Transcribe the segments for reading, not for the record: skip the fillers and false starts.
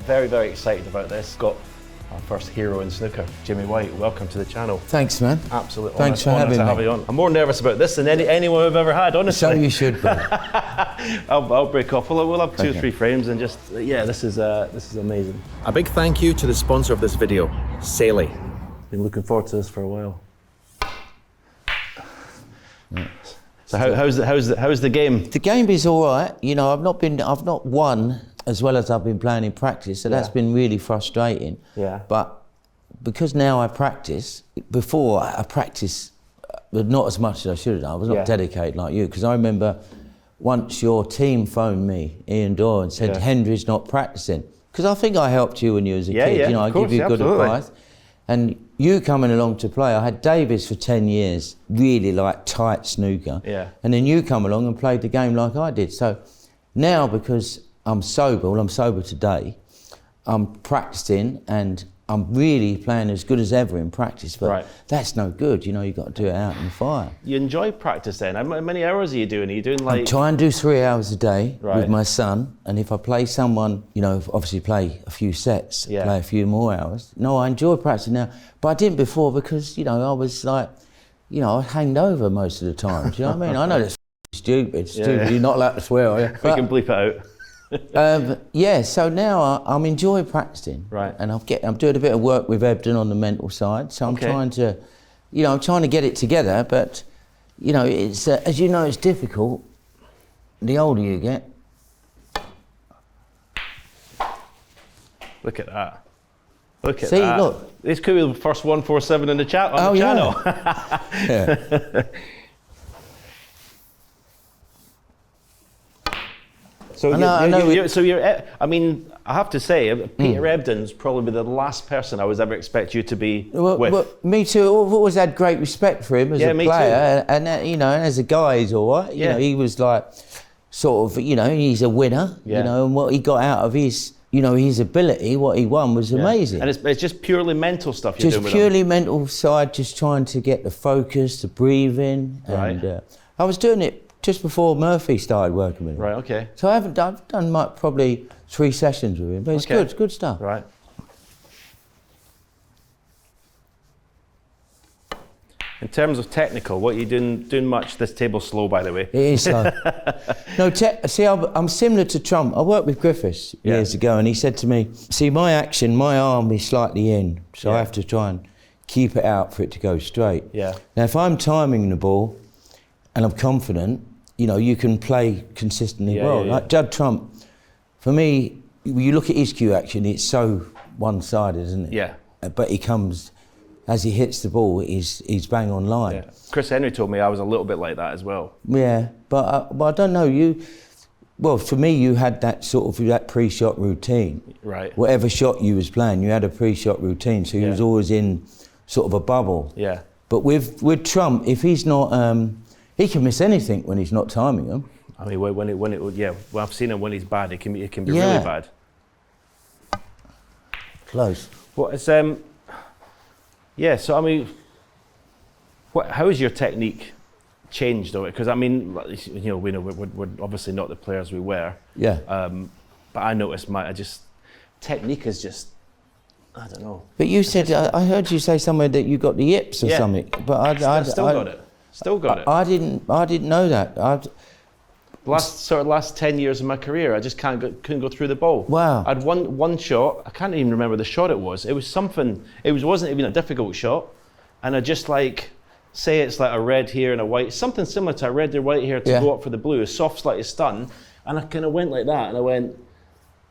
very, very excited about this. Got our first hero in snooker, Jimmy White. Welcome to the channel. Thanks, man. Absolutely. Thanks for having me. Have you on. I'm more nervous about this than anyone we've ever had, honestly. So you should be. I'll break off. We'll have two or three frames and just, yeah, this is amazing. A big thank you to the sponsor of this video, Saley. Been looking forward to this for a while. Yeah. So how's the game? The game is all right. You know, I've not won as well as I've been playing in practice, so that's been really frustrating. Yeah. But because now I practice, before I practiced, but not as much as I should have done. I was not dedicated like you, because I remember once your team phoned me, Ian Doyle, and said Hendry's not practicing, because I think I helped you when you was a kid. Yeah, you know, I give you good advice. And you coming along to play, I had Davis for 10 years, really like tight snooker. Yeah. And then you come along and played the game like I did. So now, because I'm sober, well, I'm sober today, I'm practicing and I'm really playing as good as ever in practice, but that's no good. You know, you've got to do it out in the fire. You enjoy practice then? How many hours are you doing? Are you doing like... I try and do 3 hours a day with my son, and if I play someone, you know, obviously play a few sets, play a few more hours. No, I enjoy practicing now, but I didn't before because, you know, I was like, you know, I hanged over most of the time. Do you know what I mean? I know that's stupid. You're not allowed to swear, are you? We can bleep it out. Yeah, so now I'm enjoying practicing, and I'm doing a bit of work with Ebden on the mental side. So I'm trying to, you know, I'm trying to get it together. But you know, it's as you know, it's difficult. The older you get. Look at that! Look at that! See, look. This could be the first 147 in the chat on the channel. Yeah. So I mean, I have to say, Peter Ebden's probably the last person I would ever expect you to be with. Well, me too. I've always had great respect for him as a player, and you know, and as a guy, he's all right. You know, he was like, sort of, you know, he's a winner. You know, and what he got out of his, you know, his ability, what he won was amazing. And it's just purely mental stuff you're doing with him. Just purely mental side, just trying to get the focus, the breathing, and I was doing it just before Murphy started working with him. Right, okay. So I've done probably 3 sessions with him, but it's good, it's good stuff. Right. In terms of technical, what are you doing much? This table's slow, by the way. It is slow. No, see, I'm similar to Trump. I worked with Griffiths years ago, and he said to me, see, my action, my arm is slightly in, so I have to try and keep it out for it to go straight. Yeah. Now, if I'm timing the ball, and I'm confident, you know, you can play consistently well. Like Judd Trump, for me, you look at his cue action, it's so one-sided, isn't it? Yeah. But he comes, as he hits the ball, he's bang on line. Yeah. Chris Henry told me I was a little bit like that as well. Yeah, but I don't know, well, for me, you had that sort of, that pre-shot routine. Right. Whatever shot you was playing, you had a pre-shot routine, so he was always in sort of a bubble. Yeah. But with Trump, if he's not, he can miss anything when he's not timing them. I mean, well, I've seen him when he's bad. It can be really bad. Close. Well, it's so I mean, how has your technique changed though? Because I mean, you know, we're obviously not the players we were. Yeah. But I noticed technique is just, I don't know. But you said I heard you say somewhere that you got the yips or something. But I still got it. Still got it. I didn't know that. Last 10 years of my career, I just couldn't go through the ball. Wow. I'd one shot. I can't even remember the shot it was. It was something. It wasn't even a difficult shot, and I just like say it's like a red here and a white, something similar to a red or white here to go up for the blue, a soft slightly stun, and I kind of went like that, and I went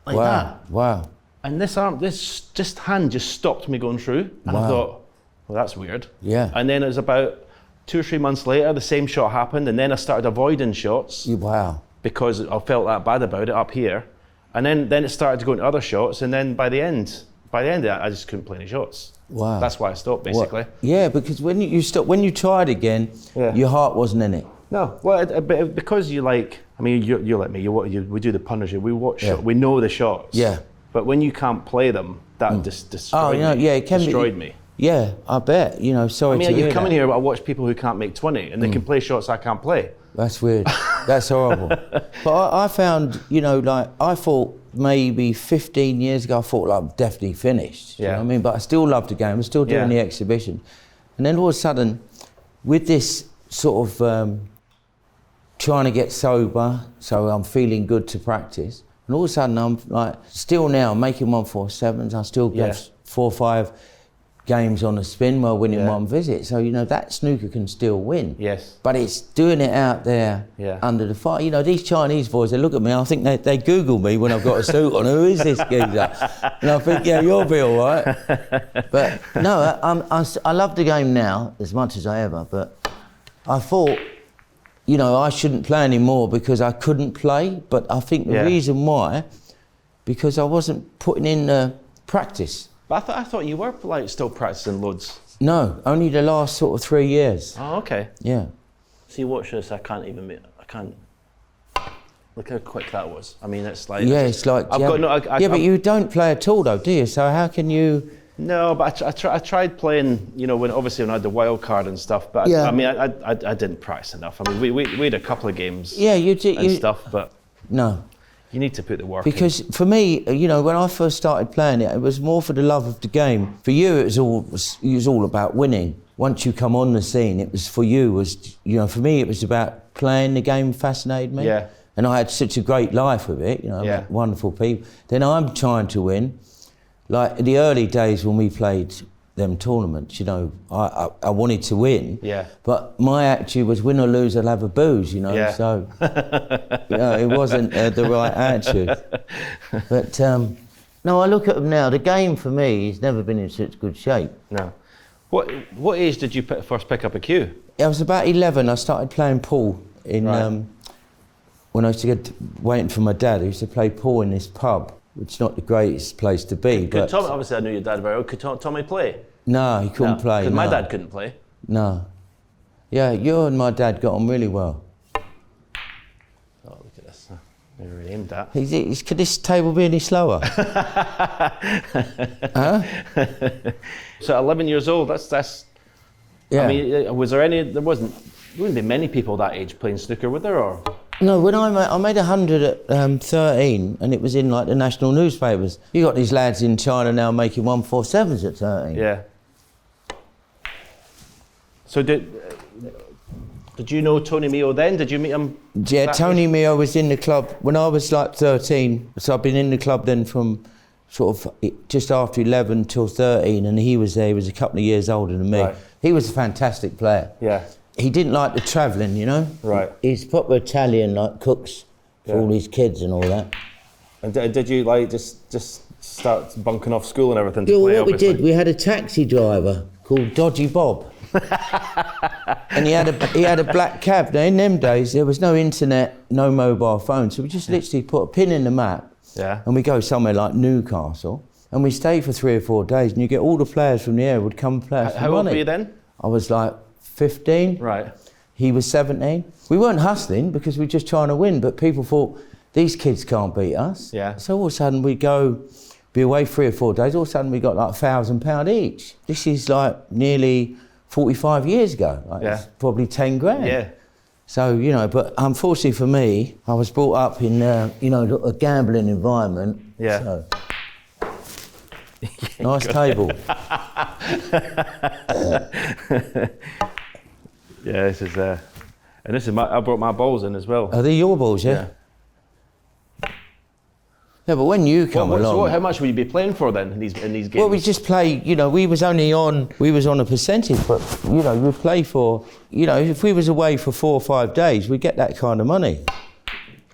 like that. Wow. And this hand just stopped me going through, and I thought, well, that's weird. Yeah. And then it was about 2 or 3 months later, the same shot happened, and then I started avoiding shots. Wow. Because I felt that bad about it up here. And then it started to go into other shots, and then by the end of that, I just couldn't play any shots. Wow. That's why I stopped, basically. What? Yeah, because when you tried again, your heart wasn't in it. No, well, because you like, I mean, you're like me, we do the punters, we watch shots, we know the shots. Yeah. But when you can't play them, that destroyed me. Yeah, I bet. You know, sorry to hear that. I mean, you come in here, I watch people who can't make 20, and they can play shots I can't play. That's weird. That's horrible. But I found, you know, like, I thought maybe 15 years ago, I thought like, I'm definitely finished. You know what I mean? But I still loved the game. I was still doing the exhibition. And then all of a sudden, with this sort of trying to get sober, so I'm feeling good to practice. And all of a sudden, I'm like, still now making 147s. I still get 4 or 5 games on a spin while winning one visit. So, you know, that snooker can still win. Yes. But it's doing it out there under the fire. You know, these Chinese boys, they look at me, I think they Google me when I've got a suit on. Who is this geezer? And I think, yeah, you'll be all right. But no, I love the game now as much as I ever. But I thought, you know, I shouldn't play anymore because I couldn't play. But I think the reason why, because I wasn't putting in the practice. But I thought you were like still practicing loads. No, only the last sort of 3 years. Oh, okay. Yeah. See, watch this. I can't. Look how quick that was. I mean, it's like. Yeah, it's like. But you don't play at all, though, do you? So how can you? No, but I tried playing. You know, when I had the wild card and stuff. But I mean, I didn't practice enough. I mean, we had a couple of games. Yeah, you did. And stuff, but. No. You need to put the work in. Because for me, you know, when I first started playing it, it was more for the love of the game. For you, it was all about winning. Once you come on the scene, it was for you, you know, for me, it was about playing the game fascinated me. Yeah. And I had such a great life with it, you know, met wonderful people. Then I'm trying to win. Like in the early days when we played them tournaments, you know, I wanted to win. Yeah. But my attitude was win or lose, I'll have a booze, you know. Yeah. So, you know, it wasn't the right attitude. But no, I look at them now. The game for me has never been in such good shape. No. What age did you first pick up a cue? I was about 11. I started playing pool in when I used to get waiting for my dad. I used to play pool in this pub, which is not the greatest place to be. Could Tommy, obviously I knew your dad very well. Could Tommy play? No, he couldn't play. Because my dad couldn't play. No. Yeah, you and my dad got on really well. Oh, look at this. Never really aimed that. Could this table be any slower? Huh? So 11 years old, that's yeah. I mean, was there any, there wouldn't be many people that age playing snooker, would there, or? No, when I made 100 at 13, and it was in like the national newspapers. You got these lads in China now making 147s at 13. Yeah. So did you know Tony Mio then? Did you meet him? Yeah, Tony Mio was in the club when I was like 13. So I've been in the club then from sort of just after 11 till 13, and he was there. He was a couple of years older than me. Right. He was a fantastic player. Yeah. He didn't like the travelling, you know? Right. He's proper Italian, like cooks for all his kids and all that. And did you like just start bunking off school and everything to play, what obviously? We did, we had a taxi driver called Dodgy Bob. And he had a black cab. Now in them days, there was no internet, no mobile phone, so we just literally put a pin in the map and we go somewhere like Newcastle and we stay for 3 or 4 days and you get all the players from the area would come and play us for money. How old were you then? I was like 15. Right. He was 17. We weren't hustling because we were just trying to win, but people thought, these kids can't beat us. Yeah. So all of a sudden we'd be away 3 or 4 days, all of a sudden we got like £1,000 each. This is like nearly 45 years ago. Like it's probably 10 grand. Yeah. So, you know, but unfortunately for me, I was brought up in, you know, a gambling environment. Yeah. So. Nice table. Yeah, this is and this is I brought my balls in as well. Are they your balls? Yeah. Yeah, but when you come along, so how much will you be playing for then in these games? Well, we just play. You know, we was on a percentage, but you know, we play for. You know, if we was away for 4 or 5 days, we get that kind of money.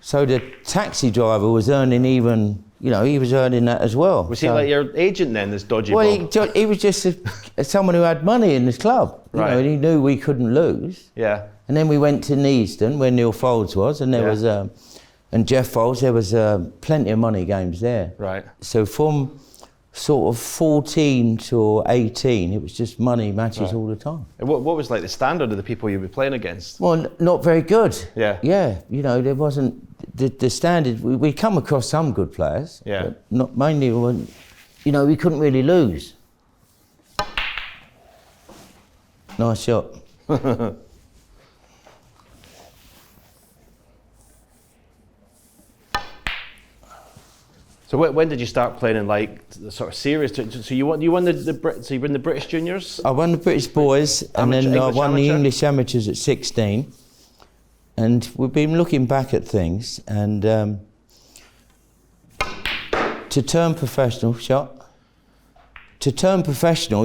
So the taxi driver was earning even. You know, he was earning that as well. Was he like your agent then, this Dodgy Bob? Well, he was just someone who had money in this club. You know, and he knew we couldn't lose. Yeah. And then we went to Neasden, where Neil Folds was, and there was, and Jeff Folds, there was plenty of money games there. Right. So from sort of 14 to 18, it was just money matches all the time. And what was like the standard of the people you were playing against? Well, not very good. Yeah. Yeah, you know, there wasn't the standard. We come across some good players, but not mainly. You know, we couldn't really lose. Nice shot. So when did you start playing in like the sort of serious? So you won so you won the British juniors? I won the British boys, and then I won the English amateurs at 16. And we've been looking back at things, and to turn professional,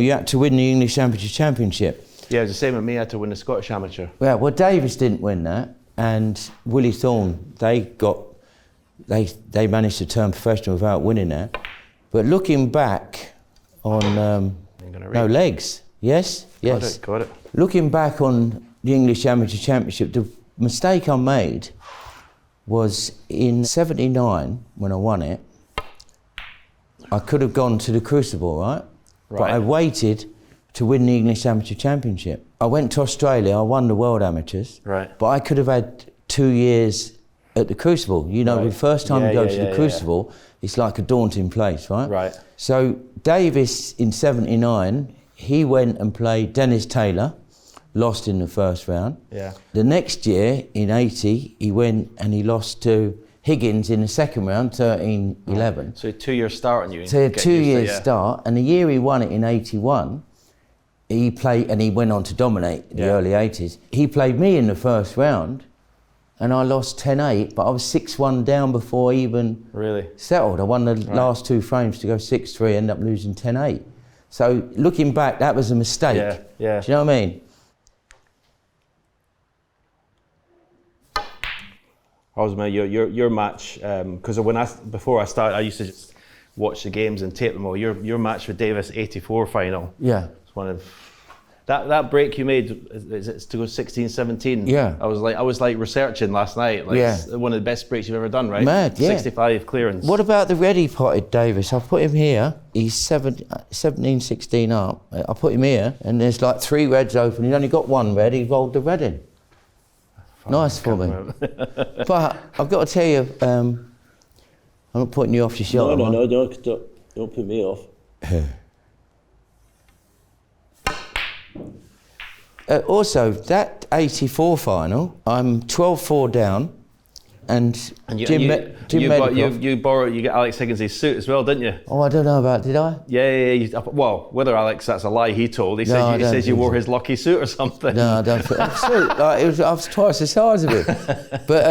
you had to win the English Amateur Championship. Yeah, it was the same with me. I had to win the Scottish Amateur. Yeah, well, Davis didn't win that, and Willie Thorne, they managed to turn professional without winning that. But looking back on legs, yes. Got it. Looking back on the English Amateur Championship, the mistake I made was in '79 when I won it. I could have gone to the Crucible, right? But I waited to win the English Amateur Championship. I went to Australia, I won the World Amateurs, but I could have had 2 years at the Crucible. You know, the first time you go to the Crucible, it's like a daunting place, right? So Davis in '79, he went and played Dennis Taylor, lost in the first round. Yeah. The next year, in '80, he went and he lost to Higgins in the second round, 13-11. So a 2-year start on you. So a 2-year start, and the year he won it in '81, he played, and he went on to dominate the early '80s. He played me in the first round, and I lost 10-8, but I was 6-1 down before I even settled. I won the last 2 frames to go 6-3, ended up losing 10-8. So looking back, that was a mistake. Yeah. Do you know what I mean? Your match, because before I started, I used to just watch the games and tape them all. Your match with Davis '84 final. Yeah. It's one of that break you made. Is it to go 16-17? Yeah. I was like researching last night. One of the best breaks you've ever done, right? Mad, yeah. 65 clearance. What about the red he potted Davis? I put him here. He's 17-16 up. I put him here, and there's like 3 reds open. He's only got 1 red. He rolled the red in. Nice for me. But I've got to tell you, I'm not putting you off your shot. No, don't put me off. Also, that '84 final, I'm 12-4 down, and Jim Medicroft. You get Alex Higgins' suit as well, didn't you? Oh, I don't know about, did I? Yeah. Well, whether Alex, that's a lie he told. He says you wore his lucky suit or something. No, I don't think I was twice the size of it. But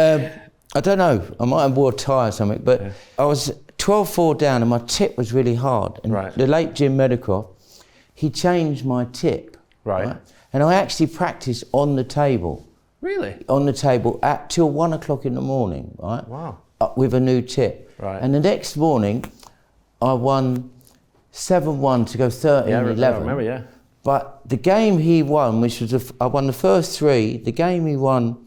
I don't know, I might have wore a tie or something, but I was 12-4 down and my tip was really hard. And the late Jim Medicroft, he changed my tip. Right. And I actually practiced on the table. Really? On the table till 1 o'clock in the morning, right? Wow. With a new tip. Right. And the next morning, I won 7-1 to go 13-11. Yeah, I remember, yeah. But the game he won, I won the first 3, the game he won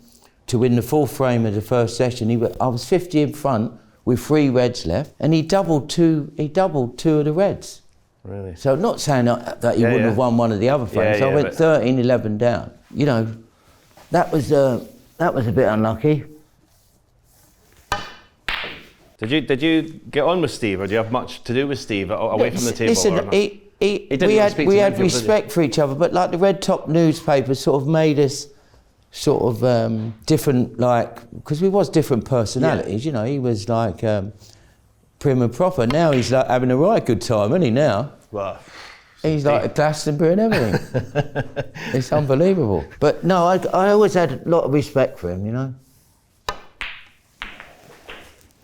to win the 4th frame of the first session, I was 50 in front with 3 reds left, and he doubled 2 of the reds. Really? So not saying that he wouldn't have won one of the other frames. I went 13-11 down. You know, that was a bit unlucky. Did you get on with Steve, or do you have much to do with Steve away from the table? Listen, we had respect for each other, but like the Red Top newspaper sort of made us sort of different, like, because we was different personalities. You know, he was like prim and proper. Now he's like having a right good time, isn't he? Now. Well. He's like a Glastonbury and everything. It's unbelievable. But no, I always had a lot of respect for him, you know.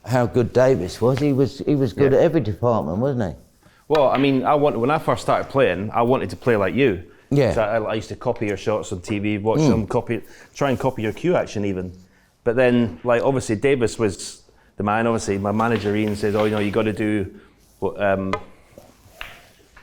How good Davis was. He was good at every department, wasn't he? Well, I mean, when I first started playing, I wanted to play like you. Yeah. So I used to copy your shots on TV, watch them, try and copy your cue action even. But then, like, obviously Davis was the man. Obviously, my manager Ian says, "Oh, you know, you got to do what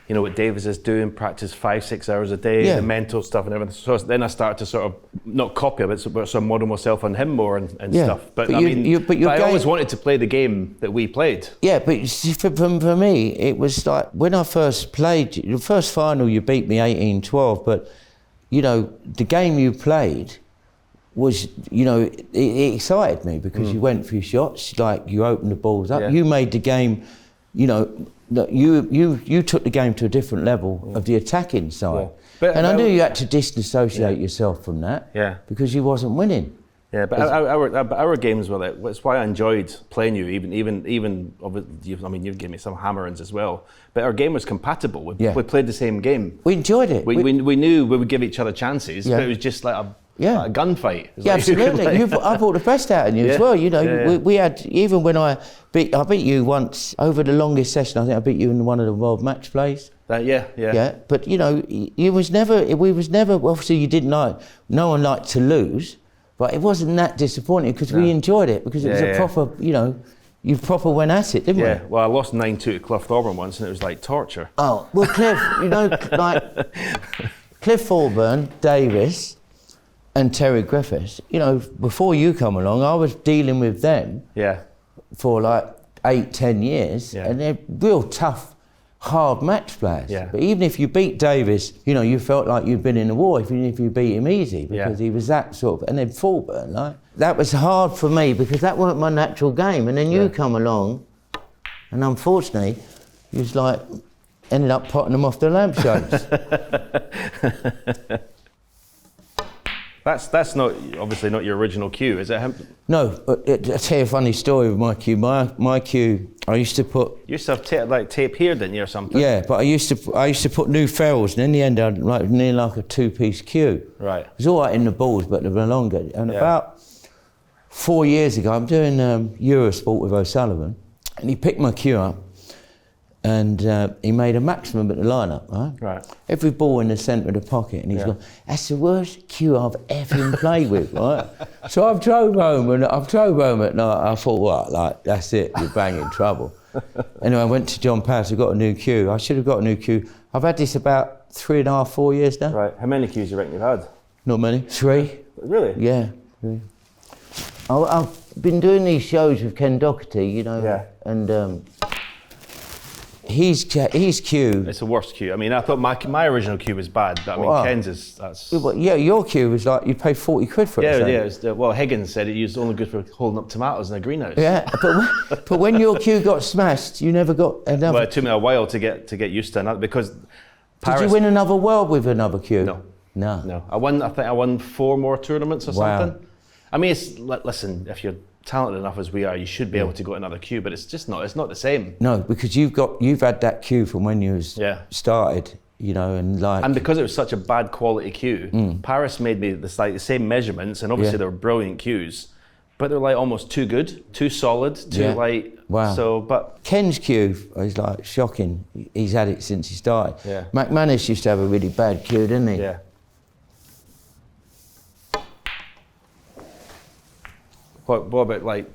what Davis is doing, practice 5-6 hours a day, the mental stuff and everything." So then I started to sort of not copy it, but sort of model myself on him more and stuff. But I always wanted to play the game that we played. Yeah, but for me, it was like when I first played, the first final you beat me 18-12, but you know, the game you played was, you know, it excited me because you went for your shots, like you opened the balls up, you made the game, you know, you took the game to a different level of the attacking side. But I knew you had to disassociate yourself from that because you wasn't winning. Yeah, but our games were like, that's why I enjoyed playing you. Even I mean, you've given me some hammerings as well. But our game was compatible. We played the same game. We enjoyed it. We knew we would give each other chances, but it was just like a gunfight. Yeah, absolutely. I brought the best out of you as well. You know, we had, even when I beat you once over the longest session. I think I beat you in one of the world match plays. Yeah. But you know, we was never. Obviously, you didn't like. No one liked to lose. But it wasn't that disappointing because we enjoyed it, because it was a proper, you know, you proper went at it, didn't we? Yeah, well, I lost 9-2 to Cliff Thorburn once and it was like torture. Oh, well, Cliff, you know, like Cliff Thorburn, Davis and Terry Griffiths, you know, before you come along, I was dealing with them for like 8-10 years and they're real tough, hard match players. Yeah. But even if you beat Davis, you know, you felt like you'd been in the war, even if you beat him easy, because he was that sort of, and then Thorburn, like, that was hard for me because that weren't my natural game. And then you come along, and unfortunately, you was like, ended up potting them off the lampshades. That's not, obviously not your original cue, is it? No, but I'll tell you a funny story with my cue. My cue, I used to put... You used to have tape here, didn't you, or something? Yeah, but I used to put new ferrules, and in the end I had nearly like a 2-piece cue. Right. It was all right in the balls, but they were longer. And about 4 years ago, I'm doing Eurosport with O'Sullivan, and he picked my cue up, and he made a maximum at the lineup, right? Right. Every ball in the centre of the pocket, and he's gone, that's the worst cue I've ever played with, right? So I've drove home at night. I thought, what, like, that's it, you're banging trouble. Anyway, I went to John Paris, I got a new cue. I should have got a new cue. I've had this about 3.5, 4 years now. Right. How many cues do you reckon you've had? Not many. 3. Really? Yeah. 3. I've been doing these shows with Ken Doherty, you know, and his cue. It's the worst cue. I mean, I thought my original cue was bad, but I mean, Ken's is, that's... Yeah, your cue was like, you paid 40 quid for it. Yeah, it was, well, Higgins said it was only good for holding up tomatoes in a greenhouse. Yeah, but when your cue got smashed, you never got another... Well, it took me a while to get used to another, because Paris... Did you win another world with another cue? No. I think I won 4 more tournaments or something. I mean, listen, if you're talented enough as we are, you should be able to go to another cue, but it's just not. It's not the same. No, because you've had that cue from when you started, you know, and because it was such a bad quality cue, Paris made me the same measurements, and obviously they were brilliant cues, but they're like almost too good, too solid, too light. Wow. So, but Ken's cue is like shocking. He's had it since he started. Yeah. McManus used to have a really bad cue, didn't he? Yeah. What about like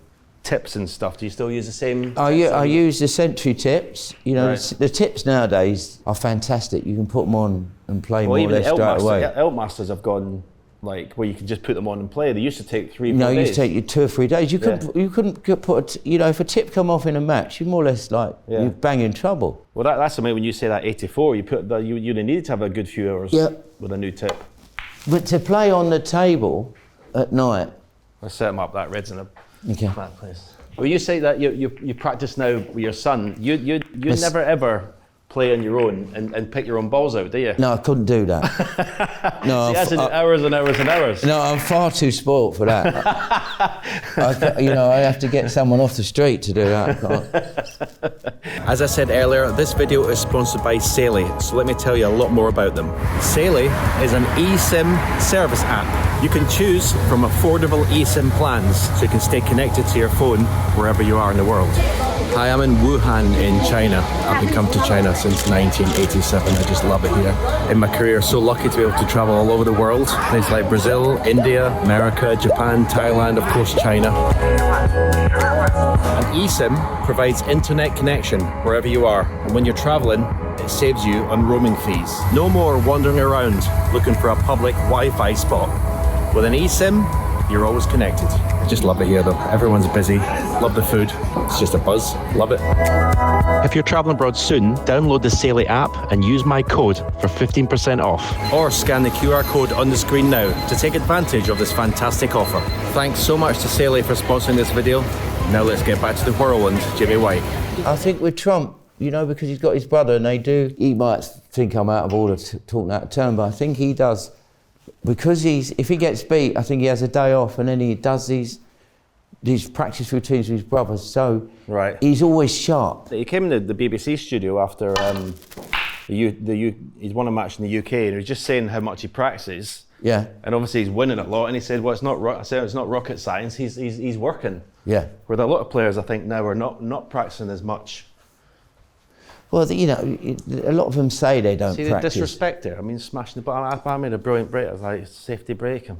tips and stuff? Do you still use the same? I use the Century tips. You know, the tips nowadays are fantastic. You can put them on and play more or less straight away. Elk Masters have gone like where you can just put them on and play. They used to take 3-4 days. No, it used to take you 2 or 3 days. You couldn't put you know, if a tip come off in a match, you're more or less like you're banging trouble. Well, that's when you say that 84, you needed to have a good few hours with a new tip. But to play on the table at night. Let's set them up. That red's in a bad place. Well, you say that you practice now with your son. You never ever play on your own and pick your own balls out, do you? No, I couldn't do that. No, that's hours and hours and hours. No, I'm far too spoilt for that. I have to get someone off the street to do that. As I said earlier, this video is sponsored by Saley, so let me tell you a lot more about them. Saley is an eSIM service app. You can choose from affordable eSIM plans, so you can stay connected to your phone wherever you are in the world. Hi, I'm in Wuhan in China. I've been coming to China since 1987. I just love it here. In my career, so lucky to be able to travel all over the world. Places like Brazil, India, America, Japan, Thailand, of course China. An eSIM provides internet connection wherever you are, and when you're traveling, it saves you on roaming fees. No more wandering around looking for a public Wi-Fi spot. With an eSIM, you're always connected. I just love it here though. Everyone's busy. Love the food. It's just a buzz. Love it. If you're traveling abroad soon, download the Saley app and use my code for 15% off. Or scan the QR code on the screen now to take advantage of this fantastic offer. Thanks so much to Saley for sponsoring this video. Now let's get back to the whirlwind, Jimmy White. I think with Trump, you know, because he's got his brother and he might think I'm out of order talking out of turn, but I think he does because if he gets beat, I think he has a day off, and then he does these practice routines with his brothers. So he's always sharp. He came in the BBC studio after he's won a match in the UK, and he was just saying how much he practices. Yeah. And obviously he's winning a lot, and he said, "Well, it's not." I said, "It's not rocket science. He's working." Yeah. Where a lot of players, I think, now are not practicing as much. Well, you know, a lot of them say they don't practice. The disrespect there. I mean, smashing the ball. I made a brilliant break. I was like, safety break him.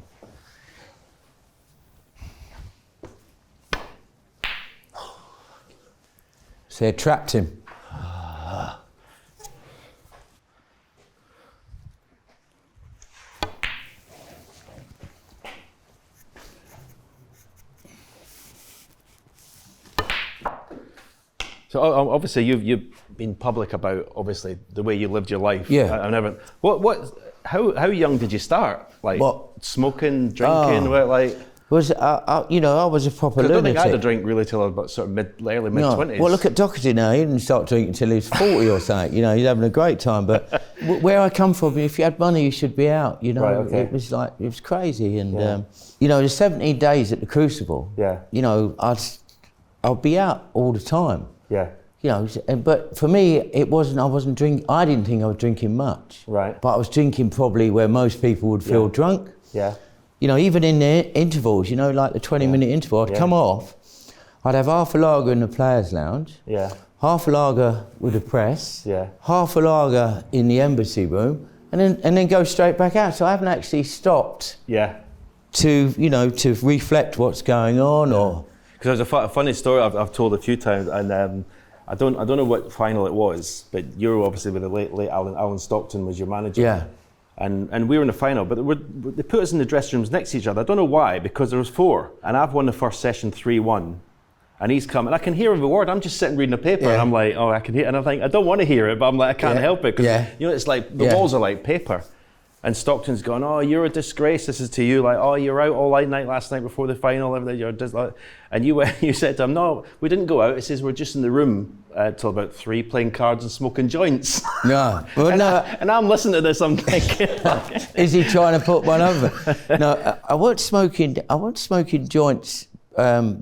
So they trapped him. So obviously you've been public about obviously the way you lived your life. Yeah. I never. How young did you start? Like smoking, drinking, I was a proper lunatic. I don't think I had a drink really till I was about sort of early mid-20s. Well, look at Doherty now. He didn't start drinking until he was 40 or something. You know, he's having a great time. But where I come from, if you had money, you should be out. You know, it was crazy. And you know, the 17 days at the Crucible. Yeah. You know, I'd be out all the time. Yeah. You know, but for me, it wasn't. I wasn't drinking. I didn't think I was drinking much. Right. But I was drinking probably where most people would feel drunk. Yeah. You know, even in the intervals, you know, like the 20-minute interval, I'd come off, I'd have half a lager in the players' lounge, half a lager with the press, half a lager in the embassy room, and then go straight back out. So I haven't actually stopped to reflect what's going on or. Because there's a funny story I've told a few times, and I don't know what final it was, but you were obviously with the late Alan Stockton was your manager. Yeah. And we were in the final, but they put us in the dressing rooms next to each other. I don't know why, because there was 4, and I've won the first session 3-1, and he's coming. I can hear every word. I'm just sitting reading the paper, and I'm like, oh, I can hear. And I'm like, I don't want to hear it, but I'm like, I can't help it, because you know, it's like the walls are like paper. And Stockton's going, oh, you're a disgrace. This is to you, like, oh, you're out all night last night before the final. And you said to him, no, we didn't go out. It says we're just in the room till about 3 playing cards and smoking joints. No, well, and I'm listening to this. I'm thinking, is he trying to put one over? No, I wasn't smoking joints.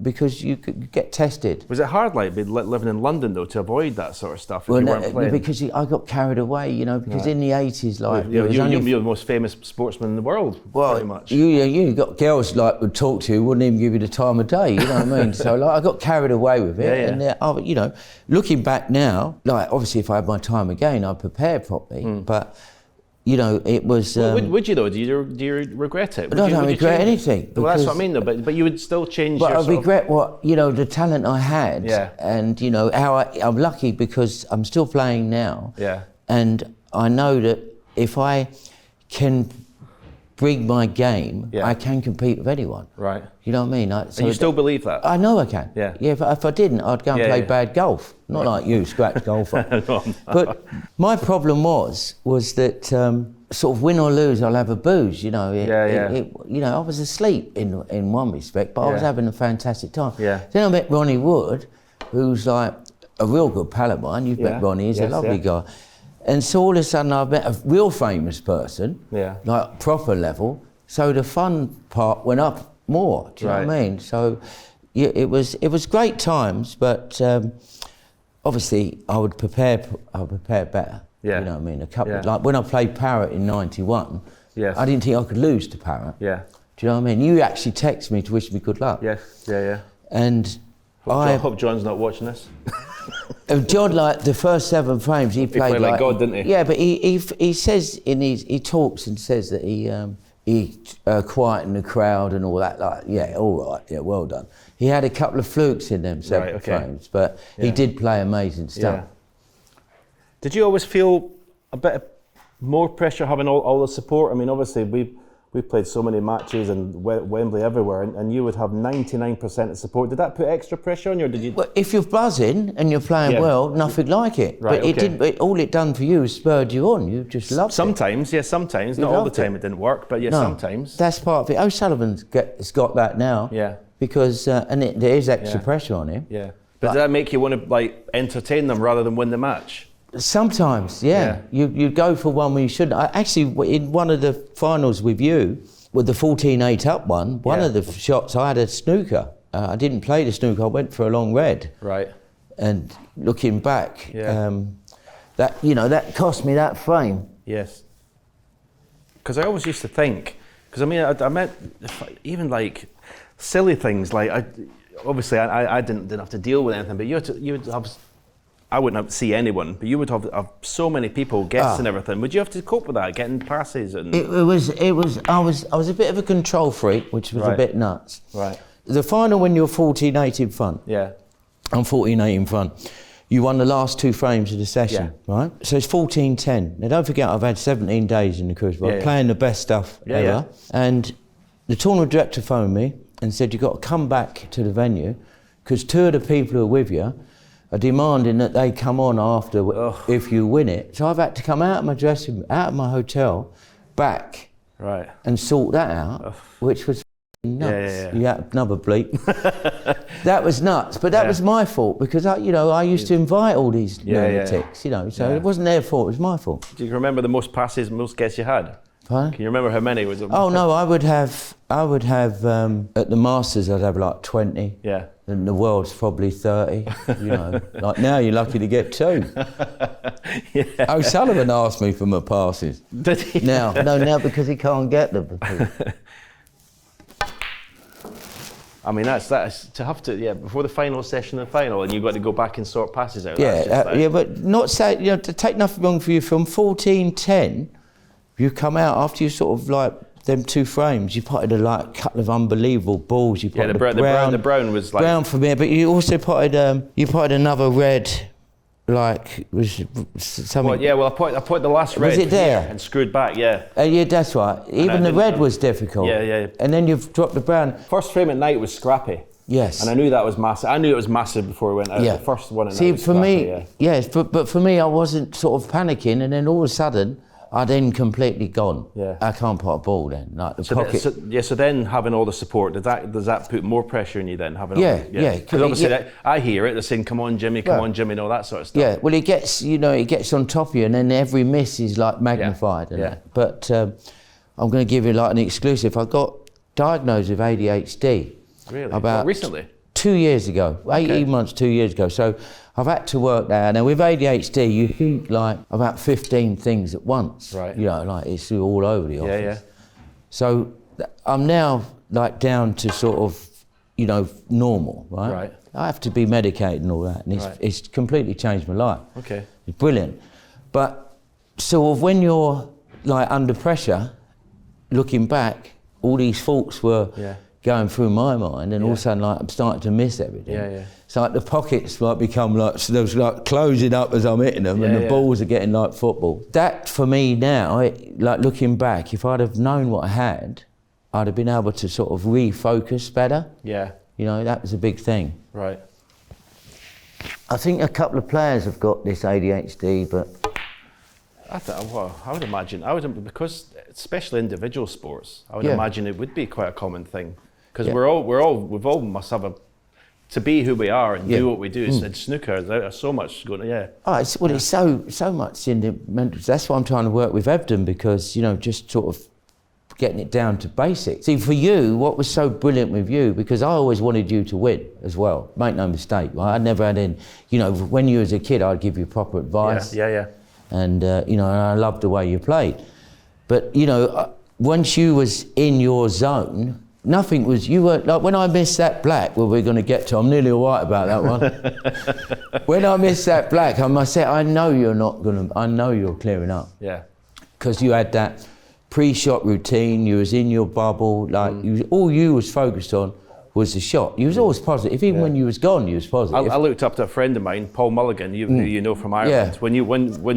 Because you could get tested. Was it hard, like living in London, though, to avoid that sort of stuff? Well, no, because I got carried away, you know. Because in the 80s, like you're the most famous sportsman in the world, pretty much. You got girls like would talk to you, wouldn't even give you the time of day. You know what I mean? So like, I got carried away with it, and you know, looking back now, like obviously, if I had my time again, I'd prepare properly, but. You know, it was. Would you though? Do you regret it? I don't regret anything. Well, that's what I mean, though. But you would still change. But I regret the talent I had. Yeah. And you know how I'm lucky because I'm still playing now. Yeah. And I know that if I can bring my game, I can compete with anyone. Right. You know what I mean? So and you still believe that? I know I can. Yeah. Yeah. If I didn't, I'd go and play bad golf. Not like you, scratch golfer. No, but my problem was that sort of win or lose, I'll have a booze. You know. You know, I was asleep in one respect, but I was having a fantastic time. Yeah. Then I met Ronnie Wood, who's like a real good pal of mine. You've met Ronnie. He's a lovely guy. And so all of a sudden I met a real famous person, like proper level. So the fun part went up more. Do you know what I mean? So yeah, it was great times, but obviously I would prepare better. Yeah. You know what I mean? Like when I played Parrot in '91, I didn't think I could lose to Parrot. Yeah. Do you know what I mean? You actually texted me to wish me good luck. Yes. Yeah. And I hope John's not watching this. John, like the first 7 frames, he played like God, didn't he? Yeah, but he says he talks and says that he quietened the crowd and all that. Like, yeah, all right, yeah, well done. He had a couple of flukes in them 7 frames, but he did play amazing stuff. Yeah. Did you always feel a bit more pressure having all the support? I mean, obviously we played so many matches and Wembley everywhere, and you would have 99% of support. Did that put extra pressure on you, or did you? Well, if you're buzzing and you're playing well, nothing like it. Right, but it didn't. All it done for you was spurred you on. You just loved sometimes, it. Sometimes. Not all the time it didn't work, but sometimes. That's part of it. O'Sullivan's got that now. Yeah. Because there is extra pressure on him. Yeah. But does that make you want to like entertain them rather than win the match? Sometimes, yeah. You go for one when you shouldn't. I actually, in one of the finals with you, with the 14-8 up one of the shots I had a snooker. I didn't play the snooker, I went for a long red. Right. And looking back, that cost me that frame. Yes. Because I always used to think, because I mean, I meant even like silly things, like I didn't have to deal with anything, but you would have, I wouldn't have to see anyone, but you would have so many people, guests and everything. Would you have to cope with that, getting passes? And I was a bit of a control freak, which was a bit nuts. Right. The final when you're 14-8 in front. Yeah. I'm 14-8 in front. You won the last 2 frames of the session, right? So it's 14-10. Now don't forget, I've had 17 days in the cruise, but I'm playing the best stuff ever. Yeah. And the tournament director phoned me and said, you've got to come back to the venue because 2 of the people who are with you are demanding that they come on after if you win it. So I've had to come out of my dressing room, out of my hotel, back and sort that out, which was nuts. Yeah, another bleep. That was nuts, but that was my fault because I used to invite all these lunatics, so it wasn't their fault, it was my fault. Do you remember the most passes, most guests you had? Pardon? Can you remember how many? Was it? Oh no, I would have at the Masters I'd have like 20. Yeah. And the world's probably 30. Like now you're lucky to get 2. O'Sullivan asked me for my passes. Did he? Now because he can't get them. I mean, that's to have to, before the final session and final, and you've got to go back and sort passes out. But not say, to take nothing wrong for you, from 14-10, you come out after you sort of like them 2 frames, you potted a couple of unbelievable balls. You potted the brown was like... Brown for me, but you also potted another red, like, was something... Well, I potted the last red. Was it there? And screwed back, yeah. Yeah, that's right. Even the red was difficult. Yeah. And then you've dropped the brown. First frame at night was scrappy. Yes. And I knew that was massive. I knew it was massive before we went out. The first one at night was scrappy, but for me, I wasn't sort of panicking, and then all of a sudden, I then completely gone. Yeah. I can't put a ball then. Like the pocket. So then having all the support, does that put more pressure on you then? Having Because obviously I hear it. They're saying, "Come on, Jimmy, and all that sort of stuff. Yeah. Well, it gets on top of you, and then every miss is like magnified. But I'm going to give you like an exclusive. I got diagnosed with ADHD. Really? About recently? 2 years ago. 18 months, 2 years ago. So I've had to work there. Now with ADHD, you think like about 15 things at once. Right. Like it's all over the office. Yeah. So I'm now like down to sort of, normal, right? Right. I have to be medicated and all that, and it's completely changed my life. Okay. It's brilliant. But sort of when you're like under pressure, looking back, all these thoughts were going through my mind, and all of a sudden, like, I'm starting to miss everything. Yeah. So like the pockets like become like, so there was like closing up as I'm hitting them, and the balls are getting like football. That for me now, like looking back, if I'd have known what I had, I'd have been able to sort of refocus better. Yeah. That was a big thing. Right. I think a couple of players have got this ADHD, but I would imagine, because especially individual sports, I would imagine it would be quite a common thing. Because we've all must have to be who we are and do what we do. In snooker, there's so much going on. Oh, it's so much in the mental. That's why I'm trying to work with Ebden, because just sort of getting it down to basics. See, for you, what was so brilliant with you, because I always wanted you to win as well. Make no mistake, right? I never had when you was a kid, I'd give you proper advice. Yeah. And and I loved the way you played. But once you was in your zone, nothing was. You were like, when I missed that black, well, we're going to get to. I'm nearly all right about that one. When I missed that black, I must say, I know you're not going to. I know you're clearing up. Yeah. Because you had that pre-shot routine. You was in your bubble. Like all you was focused on was the shot. You was always positive. Even when you was gone, you was positive. I looked up to a friend of mine, Paul Mulligan, who you know from Ireland. When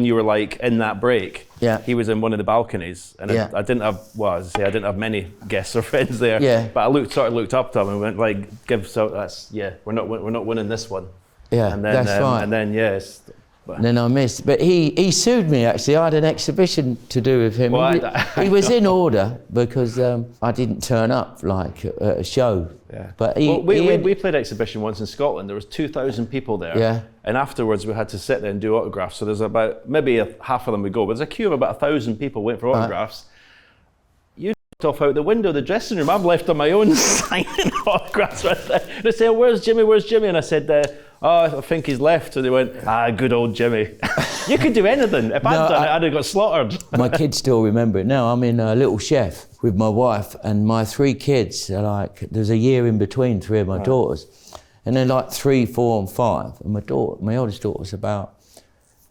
you were like in that break, he was in one of the balconies, and I didn't have. Well, as I say, I didn't have many guests or friends there. Yeah. But I looked up to him and went like, we're not winning this one. Yeah. And then, that's right. And then And then I missed, but he sued me actually. I had an exhibition to do with him. He was in order because I didn't turn up like at a show Yeah. But we played exhibition once in Scotland. There was 2,000 people there. Yeah. And afterwards we had to sit there and do autographs. So there's about, maybe half of them would go, but there's a queue of about 1,000 people waiting for autographs. You off out the window of the dressing room. I'm left on my own signing autographs right there. They say, where's Jimmy? And I said, I think he's left. And they went, good old Jimmy. You could do anything. If I'd done it, I'd have got slaughtered. My kids still remember it now. I'm in a Little Chef with my wife, and my 3 kids are like, there's a year in between 3 of my daughters. And they're like 3, 4 and 5. And my oldest daughter's about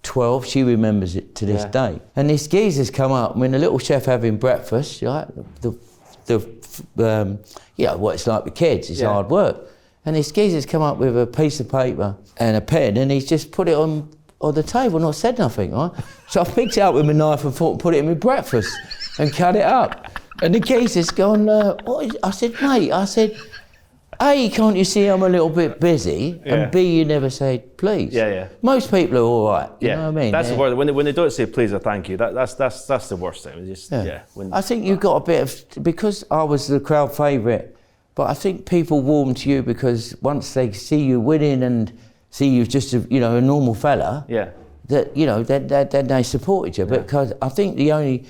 12, she remembers it to this day. And this geezer's come up, we're in a Little Chef having breakfast, right? What it's like with kids, it's hard work. And this geezer's come up with a piece of paper and a pen, and he's just put it on the table, not said nothing, right? So I picked it up with my knife and fork and put it in my breakfast and cut it up. And the geezer's gone, I said, mate, A, can't you see I'm a little bit busy? Yeah. And B, you never say please. Yeah. Most people are all right, you know what I mean? That's the word. When they don't say please or thank you, that's the worst thing. I think you've got a bit of, because I was the crowd favourite, but I think people warm to you because once they see you winning and see you just a normal fella, that then they supported you. Because I think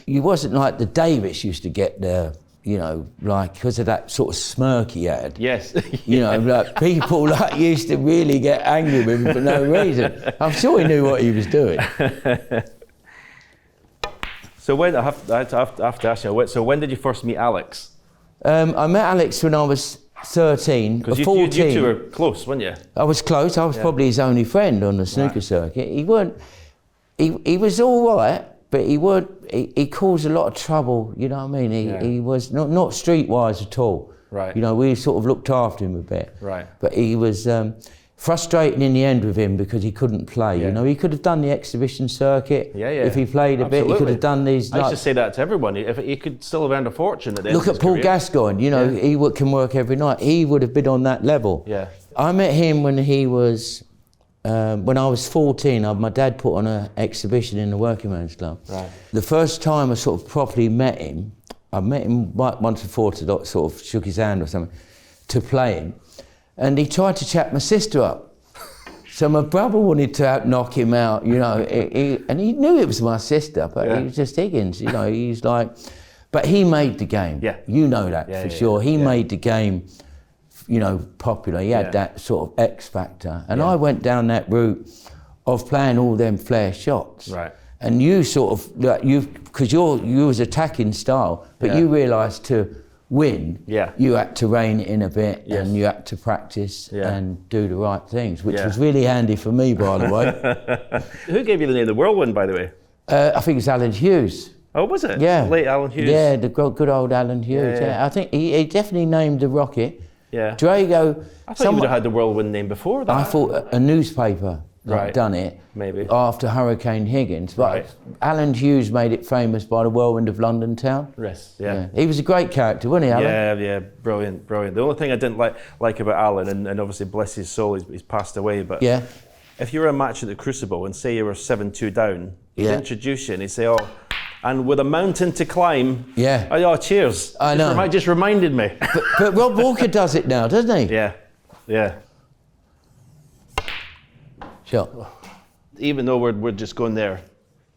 you wasn't like the Davis used to get there, like because of that sort of smirk he had. Yes. Like people used to really get angry with him for no reason. I'm sure he knew what he was doing. So when I have to ask you, so when did you first meet Alex? I met Alex when I was 13, because 14. You two were close, weren't you? I was close. I was probably his only friend on the snooker circuit. He was all right, but he caused a lot of trouble, you know what I mean? He was not streetwise at all. Right. We sort of looked after him a bit. Right. But he was frustrating in the end with him because he couldn't play. He could have done the exhibition circuit. If he played a bit, he could have done these. I used to say that to everyone. If he could still have earned a fortune at the end of his Look at Paul career. Gascoigne. He can work every night. He would have been on that level. Yeah. I met him when he was. When I was 14, my dad put on an exhibition in the Working Men's Club. Right. The first time I sort of properly met him, I met him once before to sort of shook his hand or something, to play him, and he tried to chat my sister up. So my brother wanted to knock him out, and he knew it was my sister, but he was just Higgins, he's like, but he made the game. Yeah. You know that for sure. He made the game, popular. He had that sort of X factor. And I went down that route of playing all them flare shots. Right. And you sort of, because you was attacking style, but you realised to win, you had to rein it in a bit and you had to practice and do the right things, which was really handy for me, by the way. Who gave you the name The Whirlwind, by the way? I think it's Alan Hughes. Oh, was it? Yeah. Late Alan Hughes? Yeah, the good old Alan Hughes. Yeah. I think he definitely named the rocket. Yeah. Drago. I thought you would have had the Whirlwind name before that. I thought a newspaper done it. Maybe. After Hurricane Higgins. But Alan Hughes made it famous by the Whirlwind of London Town. Yes, yeah. He was a great character, wasn't he, Alan? Yeah, brilliant. The only thing I didn't like about Alan, and obviously bless his soul, he's passed away, but if you were a match at the Crucible and say you were 7-2 down, he'd introduce you and he'd say, and with a mountain to climb. Yeah. Oh, cheers. I know. Just reminded me. But Rob Walker does it now, doesn't he? Yeah. Sure. Even though we're just going there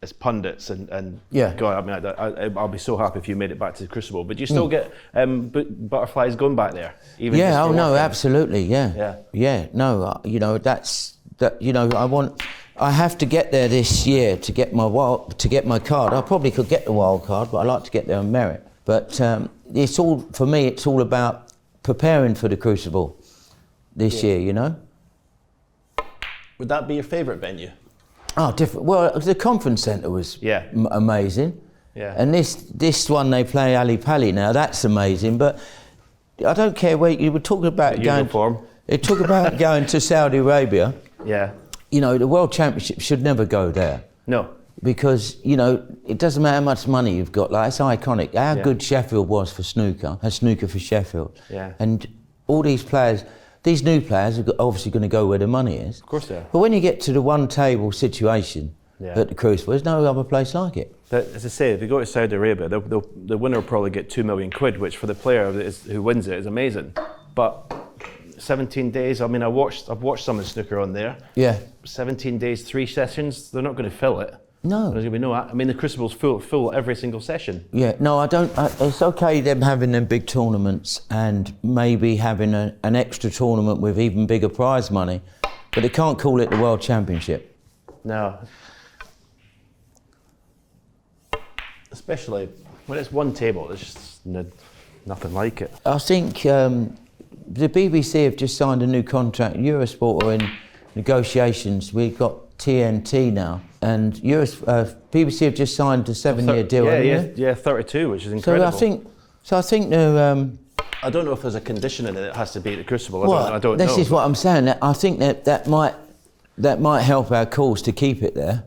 as pundits and God, I mean, I'll be so happy if you made it back to the Crucible. But do you still get butterflies going back there? Even absolutely. Yeah. No, that's that. I have to get there this year to get my card. I probably could get the wild card, but I like to get there on merit. But it's all about preparing for the Crucible this year. Would that be your favourite venue? Oh, different. Well, the conference centre was amazing. Yeah. And this one they play Ali Pali now. That's amazing. But I don't care where you were talking about going to Saudi Arabia. Yeah. The World Championship should never go there. No. Because, it doesn't matter how much money you've got. Like, it's iconic. How good Sheffield was for snooker, snooker for Sheffield. Yeah. And all these players, these new players are obviously going to go where the money is. Of course they are. But when you get to the one table situation at the Crucible, there's no other place like it. But as I say, if you go to Saudi Arabia, the winner will probably get £2 million, which for the player who wins it is amazing. but 17 days, I mean, I've watched some of the snooker on there. Yeah. 17 days, 3 sessions, they're not going to fill it. No. There's going to be no, I mean, the Crucible's full every single session. Yeah, no, I don't, it's okay them having them big tournaments and maybe having an extra tournament with even bigger prize money, but they can't call it the World Championship. No. Especially when it's one table, there's just nothing like it. I think the BBC have just signed a new contract. Eurosport are in negotiations. We've got TNT now, and BBC have just signed a 7-year deal. Yeah, 32, which is incredible. So I think they're. I don't know if there's a condition in it that has to be at the Crucible. Well, I don't know. This is what I'm saying. I think that might help our cause to keep it there.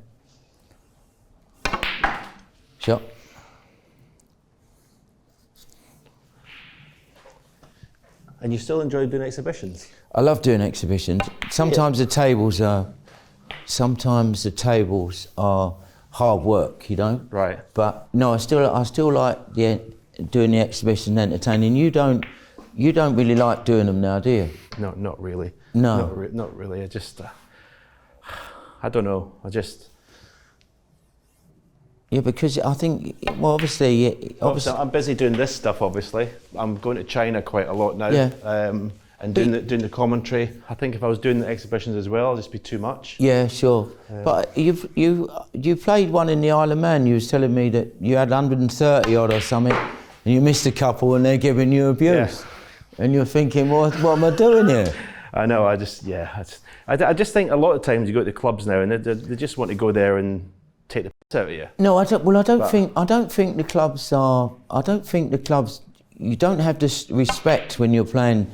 Shot. And you still enjoy doing exhibitions? I love doing exhibitions. Sometimes the tables are hard work, you know. Right. But no, I still like doing the exhibition and entertaining. You don't really like doing them now, do you? No, not really. No. Not really. I just, I don't know. Yeah, because I think, well, obviously, I'm busy doing this stuff. Obviously, I'm going to China quite a lot now. Yeah. And doing the commentary. I think if I was doing the exhibitions as well, it'd just be too much. Yeah, sure. But you played one in the Isle of Man. You was telling me that you had 130 odd or something, and you missed a couple, and they're giving you abuse, and you're thinking, what am I doing here? I know. I just think a lot of times you go to the clubs now, and they just want to go there and take the piss out of you. No, I don't think the clubs are. I don't think the clubs. You don't have this respect when you're playing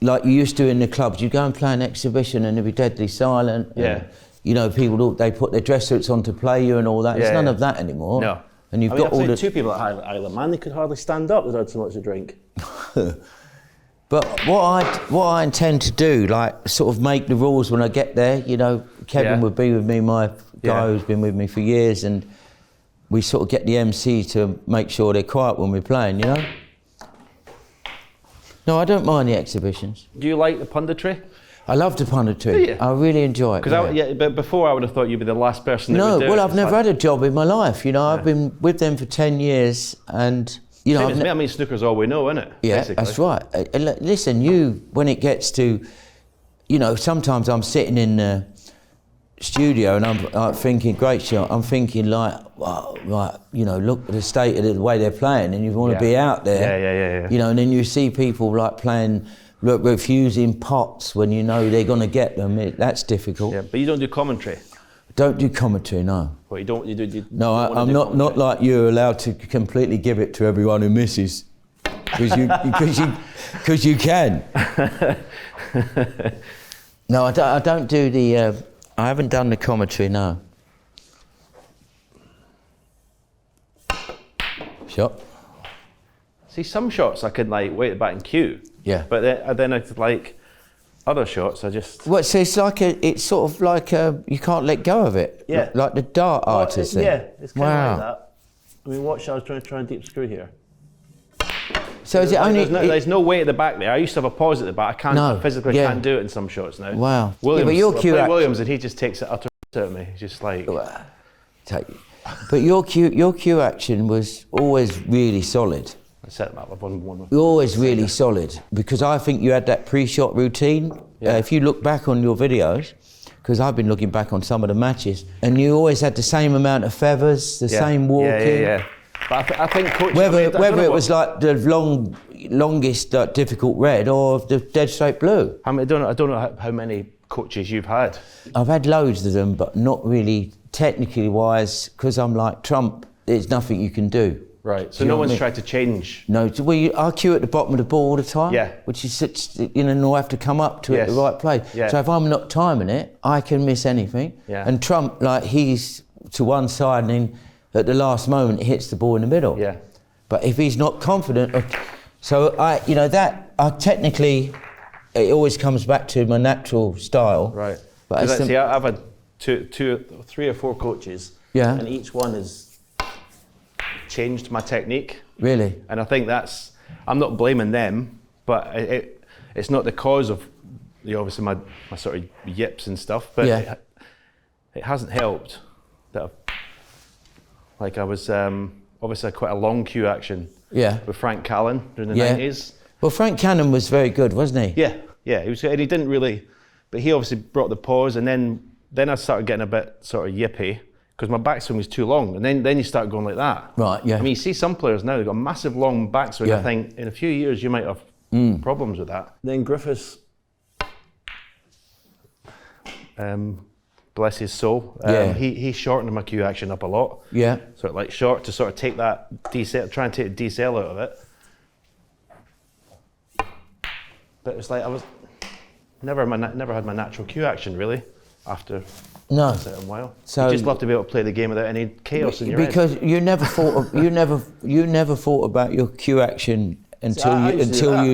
like you used to in the clubs. You go and play an exhibition and they'll be deadly silent. Yeah. And, you know, people they put their dress suits on to play you and all that. There's none of that anymore. No. And you've got all the 2 people at Isle of Man. They could hardly stand up. They'd had so much to drink. But what I intend to do, like sort of make the rules when I get there. You know, Kevin would be with me, my guy who's been with me for years, and we sort of get the MC to make sure they're quiet when we're playing. You know. No, I don't mind the exhibitions. Do you like the punditry? I love the punditry. Do you? I really enjoy it. But before I would have thought you'd be the last person that would do it. No, well, I've never had a job in my life. You know, I've been with them for 10 years, and you know. I mean, snooker's all we know, isn't it? Yeah, basically. that's right. Listen, when it gets to, you know, sometimes I'm sitting in the studio and I'm thinking, great shot. I'm thinking like, wow, right, you know, look at the state of the way they're playing, and you want to be out there. Yeah. You know, and then you see people like playing, refusing pots when you know they're going to get them. That's difficult. Yeah, but you don't do commentary. Don't do commentary, no. Well, you don't. No, I'm not like you're allowed to completely give it to everyone who misses, because you can. No, I don't do the. I haven't done the commentary, no. Shot. See, some shots I could like wait back in queue. Yeah. But then I like other shots. I just. Well, so it's sort of like you can't let go of it. Yeah. Like the dart artist thing. Yeah, it's kind of like that. I mean, watch. I was trying to deep screw here. So is it only? There's no weight at the back there. I used to have a pause at the back. I physically can't do it in some shots now. Wow. Williams, but your cue Williams, and he just takes it utter out of me. He's just like. But your cue action was always really solid. I set them up. I've won one. You're always really solid, because I think you had that pre-shot routine. Yeah. If you look back on your videos, because I've been looking back on some of the matches, and you always had the same amount of feathers, the same walking. Yeah. But I think coach, whether it was like the longest difficult red or the dead straight blue. I mean, I don't know how many coaches you've had. I've had loads of them, but not really technically wise, because I'm like Trump. There's nothing you can do. Right. So no one's tried to change. No. I cue at the bottom of the ball all the time. Yeah. Which is, you know, and I have to come up to it the right place. Yeah. So if I'm not timing it, I can miss anything. Yeah. And Trump, like, he's to one side, and then at the last moment he hits the ball in the middle. Yeah. But if he's not confident, so technically, it always comes back to my natural style. Right. But see, I've had 3 or 4 coaches. Yeah. And each one has changed my technique. Really? And I think I'm not blaming them. but it's not the cause of obviously my sort of yips and stuff, but it hasn't helped that I was obviously quite a long cue action with Frank Callan during the 90s. Well, Frank Cannon was very good, wasn't he? Yeah, he was, and he didn't really, but he obviously brought the pause, and then I started getting a bit sort of yippy because my backswing was too long, and then you start going like that. Right, yeah. I mean, you see some players now, they've got a massive long backswing. I think in a few years you might have problems with that. Then Griffiths. Bless his soul. He shortened my cue action up a lot. Yeah. Sort of like short to sort of take that decel, try and take the decel out of it. But it's like I was never had my natural cue action really after a certain while. So you just love to be able to play the game without any chaos in your head. Because you never thought you never thought about your cue action until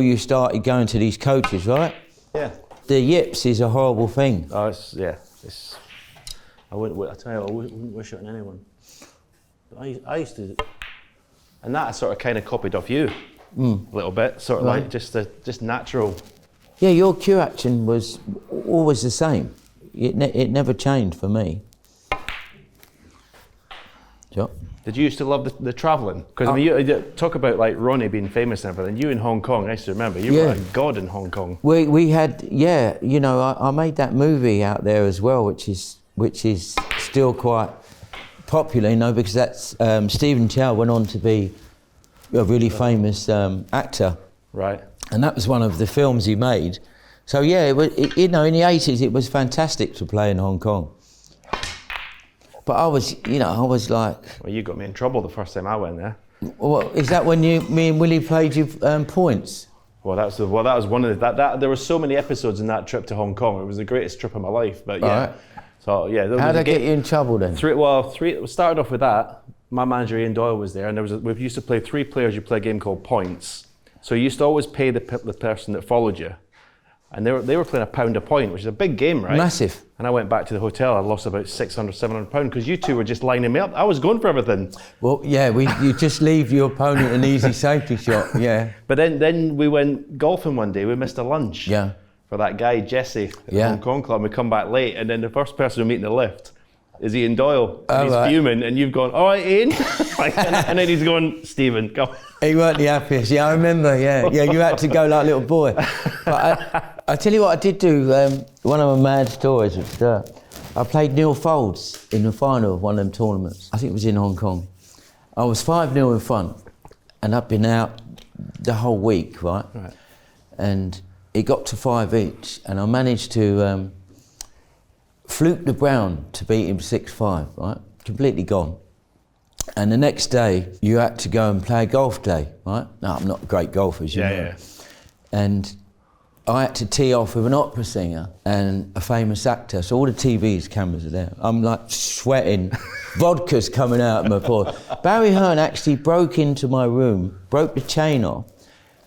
you started going to these coaches, right? Yeah. The yips is a horrible thing. Oh, I wouldn't wish it on anyone. But I used to, and that I sort of kind of copied off you a little bit, sort of like just natural. Yeah, your cue action was always the same. It never changed for me. Sure. Did you used to love the travelling? Because I mean, you talk about like Ronnie being famous and everything. You in Hong Kong, I used to remember. You were a god in Hong Kong. We had I made that movie out there as well, which is still quite popular, because that's Stephen Chow went on to be a really famous actor. Right. And that was one of the films he made. So yeah, in the 80s it was fantastic to play in Hong Kong. But I was like... Well, you got me in trouble the first time I went there. Well, is that when me and Willie played you points? Well, that was one of the... there were so many episodes in that trip to Hong Kong. It was the greatest trip of my life, but yeah. Right. So, yeah. How did I get you in trouble then? We started off with that. My manager, Ian Doyle, was there, and we used to play 3 players. You play a game called points. So you used to always pay the person that followed you. And they were playing £1 a point, which is a big game, right? Massive. And I went back to the hotel. I lost about £600, £700 because you two were just lining me up. I was going for everything. Well, yeah, you just leave your opponent an easy safety shot, yeah. But then we went golfing one day. We missed a lunch for that guy, Jesse, at the Hong Kong club. We come back late, and then the first person we meet in the lift is Ian Doyle. And he's fuming, and you've gone, all right, Ian? and then he's going, Stephen, come. He weren't the happiest. Yeah, I remember, yeah, you had to go like a little boy. But I tell you what I did do, one of my mad stories was I played Neil Folds in the final of one of them tournaments. I think it was in Hong Kong. I was 5-0 in front, and I'd been out the whole week, right? And it got to 5 each, and I managed to fluke the Brown to beat him 6-5, right? Completely gone. And the next day, you had to go and play a golf day, right? No, I'm not a great golfer, as you know. Yeah. And I had to tee off with an opera singer and a famous actor, so all the TV's cameras are there. I'm like sweating, vodka's coming out of my pores. Barry Hearn actually broke into my room, broke the chain off,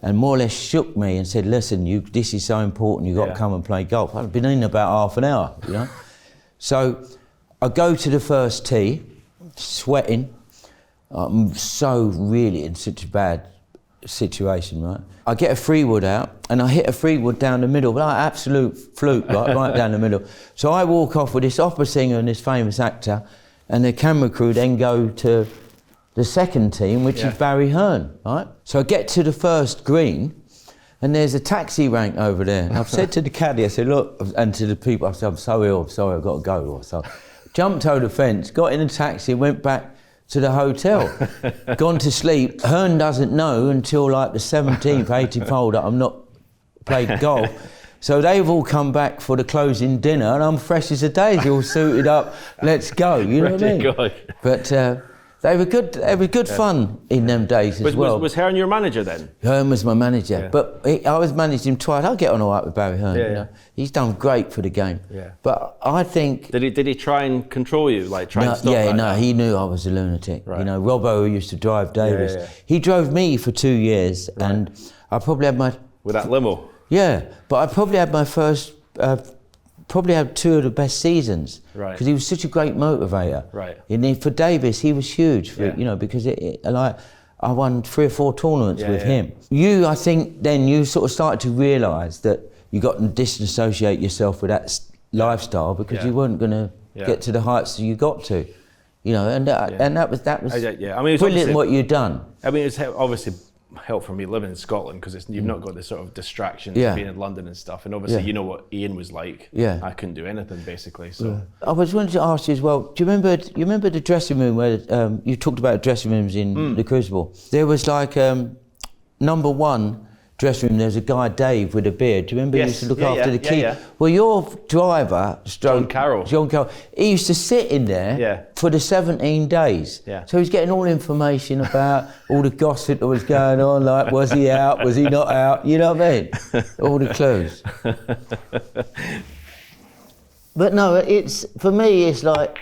and more or less shook me and said, listen, this is so important, you've got to come and play golf. I'd been in about half an hour, So I go to the first tee, sweating. I'm so really in such a bad situation, right? I get a 3-wood out and I hit a 3-wood down the middle, like absolute fluke, right down the middle. So I walk off with this opera singer and this famous actor, and the camera crew then go to the second team, which is Barry Hearn, right? So I get to the first green, and there's a taxi rank over there. And I've said to the caddy, I said, look, and to the people, I said, I'm so ill, I'm sorry, I've got to go. So jumped over the fence, got in a taxi, went back to the hotel, gone to sleep. Hearn doesn't know until like the 17th, 18th hole that I'm not played golf. So they've all come back for the closing dinner, and I'm fresh as a daisy, all suited up, let's go, you know what I mean? But they were good fun in them days as well. Was Hearn your manager then? Hearn was my manager, but I was managed him twice. I'll get on all right with Barry Hearn. You know? He's done great for the game. Yeah. But I think... Did he try and control you, like try and stop that? No, he knew I was a lunatic. Right. You know, Robbo, who used to drive Davis, he drove me for 2 years, and I probably had my... With that limo? Yeah, but I probably had my first... probably had 2 of the best seasons, because he was such a great motivator. Right. And for Davis, he was huge, for, because I won 3 or 4 tournaments with him. I think then you sort of started to realise that you got to disassociate yourself with that lifestyle because you weren't going to get to the heights that you got to, you know, and that was I mean, it was brilliant what you'd done. I mean, it's obviously helped for me living in Scotland because you've not got this sort of distractions of being in London and stuff, and obviously you know what Ian was like. I couldn't do anything basically. So I was wanting to ask you as well. Do you remember the dressing room where you talked about dressing rooms in the Crucible? There was like number 1 dressing room. There's a guy, Dave, with a beard. Do you remember? He used to look after the key. Well, your driver, John Carroll, he used to sit in there for the 17 days. So he's getting all information about all the gossip that was going on, like was he out, was he not out, you know what I mean? All the clues. But no, for me, it's like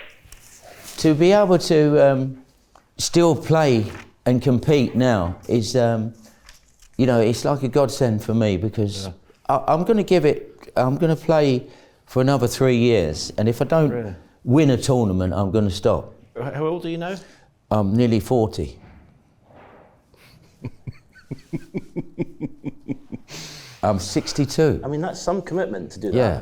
to be able to still play and compete now is, you know, it's like a godsend for me because I'm going to play for another 3 years, and if I don't win a tournament, I'm going to stop. How old are you now? I'm nearly 40. I'm 62. I mean, that's some commitment to do that. Yeah.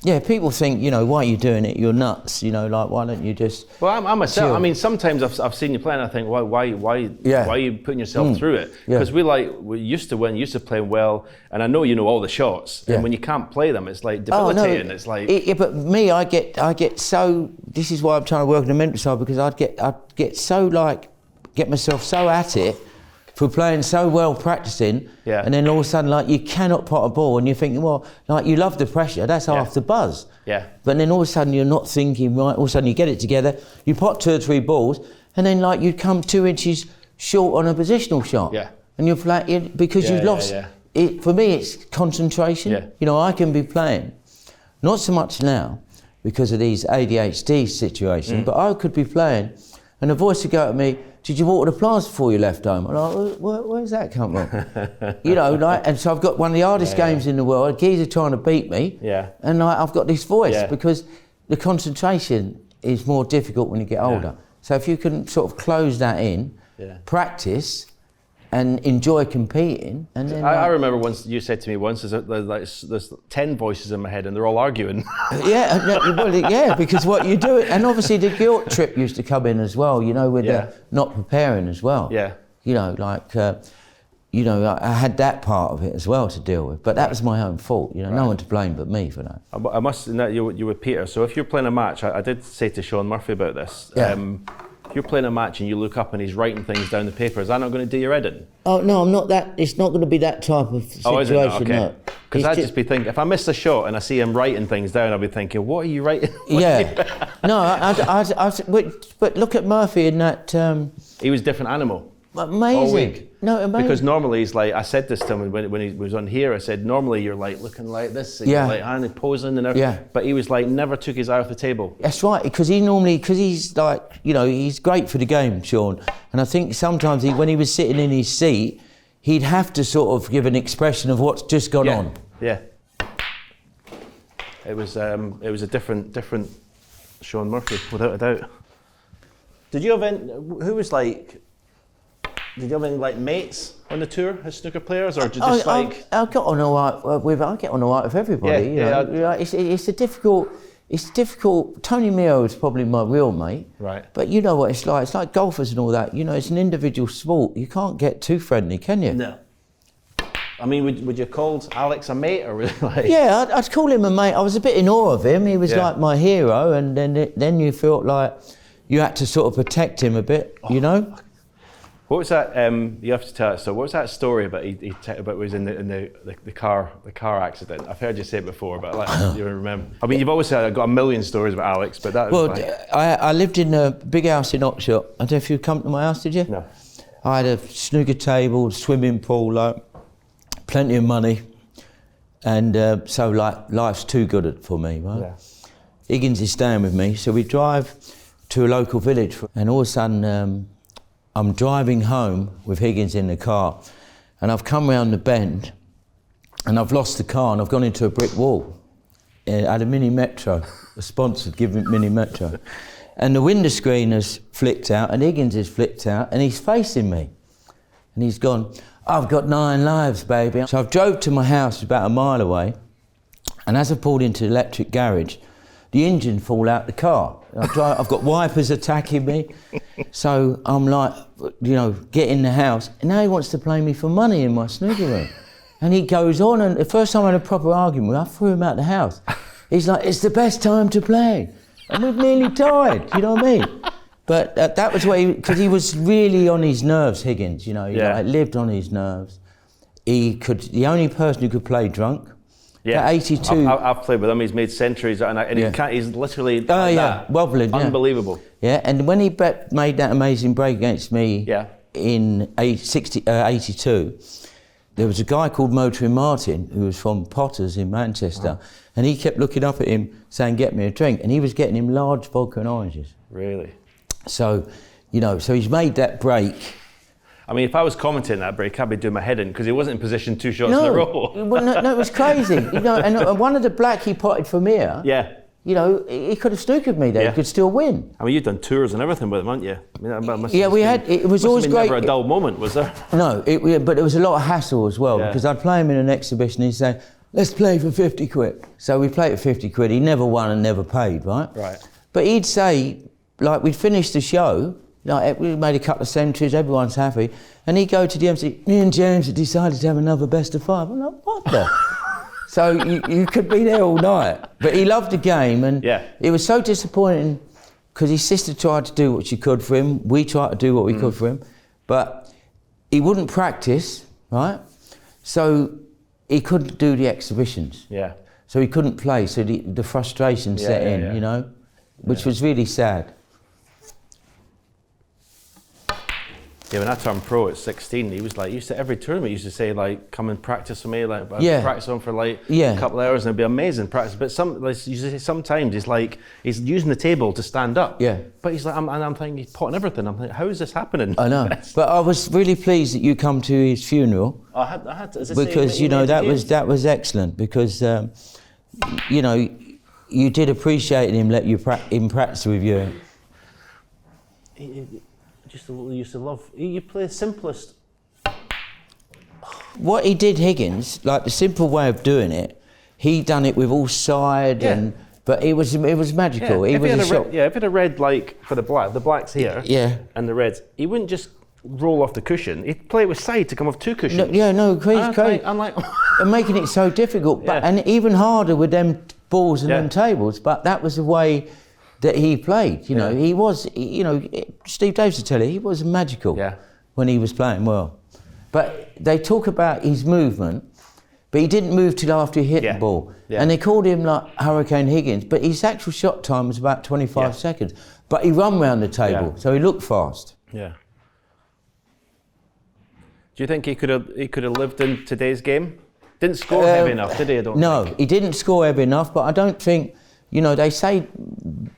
Yeah, people think, you know, why are you doing it? You're nuts, you know, like, why don't you just... Well, I myself, chill? I mean, sometimes I've seen you play and I think, why are you putting yourself through it? Because we used to win, used to play well, and I know you know all the shots, and when you can't play them, it's like debilitating. It's like... but me, I get so... This is why I'm trying to work on the mental side, because I'd get so, like, get myself so at it, for playing so well, practicing, and then all of a sudden, like, you cannot pot a ball, and you're thinking, well, like, you love the pressure, that's half the buzz. But then all of a sudden, you're not thinking right, all of a sudden you get it together, you pot 2 or 3 balls, and then, like, you come 2 inches short on a positional shot. And you're flat, because you've lost. It, for me, it's concentration. You know, I can be playing, not so much now, because of these ADHD situations, but I could be playing, and a voice would go at me, did you water the plants before you left home? I'm like, where's that come from? You know, like, and so I've got one of the hardest games in the world. Geez are trying to beat me, and like, I've got this voice because the concentration is more difficult when you get older. So if you can sort of close that in, practice, and enjoy competing, and then I remember once you said to me once, there's 10 voices in my head and they're all arguing. Because what you do, and obviously the guilt trip used to come in as well, you know, with the not preparing as well. You know, like, you know, I had that part of it as well to deal with, but that was my own fault, you know, no one to blame but me for that. I must admit, you were Peter, so if you're playing a match, I did say to Sean Murphy about this, if you're playing a match and you look up and he's writing things down the paper, is that not going to do your head in? Oh, no, I'm not that. It's not going to be that type of situation. Oh, is it not? Okay. No. Because I'd just be thinking, if I miss a shot and I see him writing things down, I'll be thinking, what are you writing? But look at Murphy in that... he was a different animal. Amazing. All week. No, amazing. Because normally he's like, I said this to him when he was on here, I said, normally you're like looking like this, and you're like hand posing and everything. But he was like, never took his eye off the table. That's right, because he's like, you know, he's great for the game, Sean. And I think sometimes when he was sitting in his seat, he'd have to sort of give an expression of what's just gone on. It was a different Sean Murphy, without a doubt. Did you have any like mates on the tour as snooker players, or just like? I get on all right with everybody. You know? It's difficult. Tony Mio is probably my real mate. Right. But you know what it's like. It's like golfers and all that. You know, it's an individual sport. You can't get too friendly, can you? No. I mean, would you call Alex a mate, or really like? Yeah, I'd call him a mate. I was a bit in awe of him. He was like my hero, and then you felt like you had to sort of protect him a bit. You know. What was that? You have to tell us. So, what was that story about? He was in the car accident. I've heard you say it before, but like, you remember? I mean, you've always said I've got a million stories about Alex, but that was. Well, I lived in a big house in Oxford. I don't know if you come to my house, did you? No. I had a snooker table, swimming pool, like plenty of money, and so like life's too good for me, right? Yeah. Higgins is staying with me, so we drive to a local village, and all of a sudden. I'm driving home with Higgins in the car, and I've come round the bend and I've lost the car and I've gone into a brick wall at a mini metro, a sponsored given mini metro. And the window screen has flicked out, and Higgins has flicked out, and he's facing me. And he's gone, I've got 9 lives, baby. So I've drove to my house about a mile away, and as I pulled into the electric garage, the engine fall out the car. I've got wipers attacking me. So I'm like, get in the house. And now he wants to play me for money in my snooker room. And he goes on, and the first time I had a proper argument, I threw him out the house. He's like, it's the best time to play. And we've nearly tied, you know what I mean? But that was because he was really on his nerves, Higgins, he lived on his nerves. The only person who could play drunk. Yeah, at 82. I've played with him. He's made centuries, and he's literally wobbling. Unbelievable. Yeah, and when he made that amazing break against me in 82, there was a guy called Motoring Martin who was from Potters in Manchester, and he kept looking up at him saying, "Get me a drink," and he was getting him large vodka and oranges. Really? So, so he's made that break. I mean, if I was commentating that break, I'd be doing my head in because he wasn't in position 2 shots in a row. No, it was crazy. And one of the black he potted from here. Yeah. He could have snookered me there. He could still win. I mean, you've done tours and everything with him, haven't you? I mean, it was always great. Never a dull moment, was there? No, but there was a lot of hassle as well because I'd play him in an exhibition and he'd say, "Let's play for 50 quid." So we played for 50 quid. He never won and never paid, right? Right. But he'd say, like, we'd finished the show. We made a couple of centuries, everyone's happy. And he'd go to the MC, "Me and James have decided to have another best of 5. I'm like, what the? So you could be there all night. But he loved the game, and it was so disappointing because his sister tried to do what she could for him. We tried to do what we could for him. But he wouldn't practice, right? So he couldn't do the exhibitions. Yeah. So he couldn't play, so the frustration set in, which was really sad. Yeah, when I turned pro at 16, he was like, every tournament he used to say, like, come and practice with me, like, I'd practice on for like a couple of hours and it'd be amazing practice. But sometimes he's using the table to stand up. Yeah. But he's like, I'm thinking he's potting everything. I'm like, how is this happening? I know. But I was really pleased that you come to his funeral. I had to, because that was excellent because you did appreciate him let you practice with you. Used to love. You play the simplest. What he did, Higgins, like the simple way of doing it, he done it with all side but it was magical. Yeah. If it had a red like for the black's here. Yeah. And the reds, he wouldn't just roll off the cushion. He'd play it with side to come off 2 cushions. Crazy. I'm like, and making it so difficult, and even harder with them balls and them tables. But that was the way that he played, he was, Steve Davis would tell you, he was magical when he was playing well. But they talk about his movement, but he didn't move till after he hit the ball. Yeah. And they called him like Hurricane Higgins, but his actual shot time was about 25 seconds. But he run round the table, so he looked fast. Yeah. Do you think he could have lived in today's game? Didn't score heavy enough, did he? No, he didn't score heavy enough, but I don't think, they say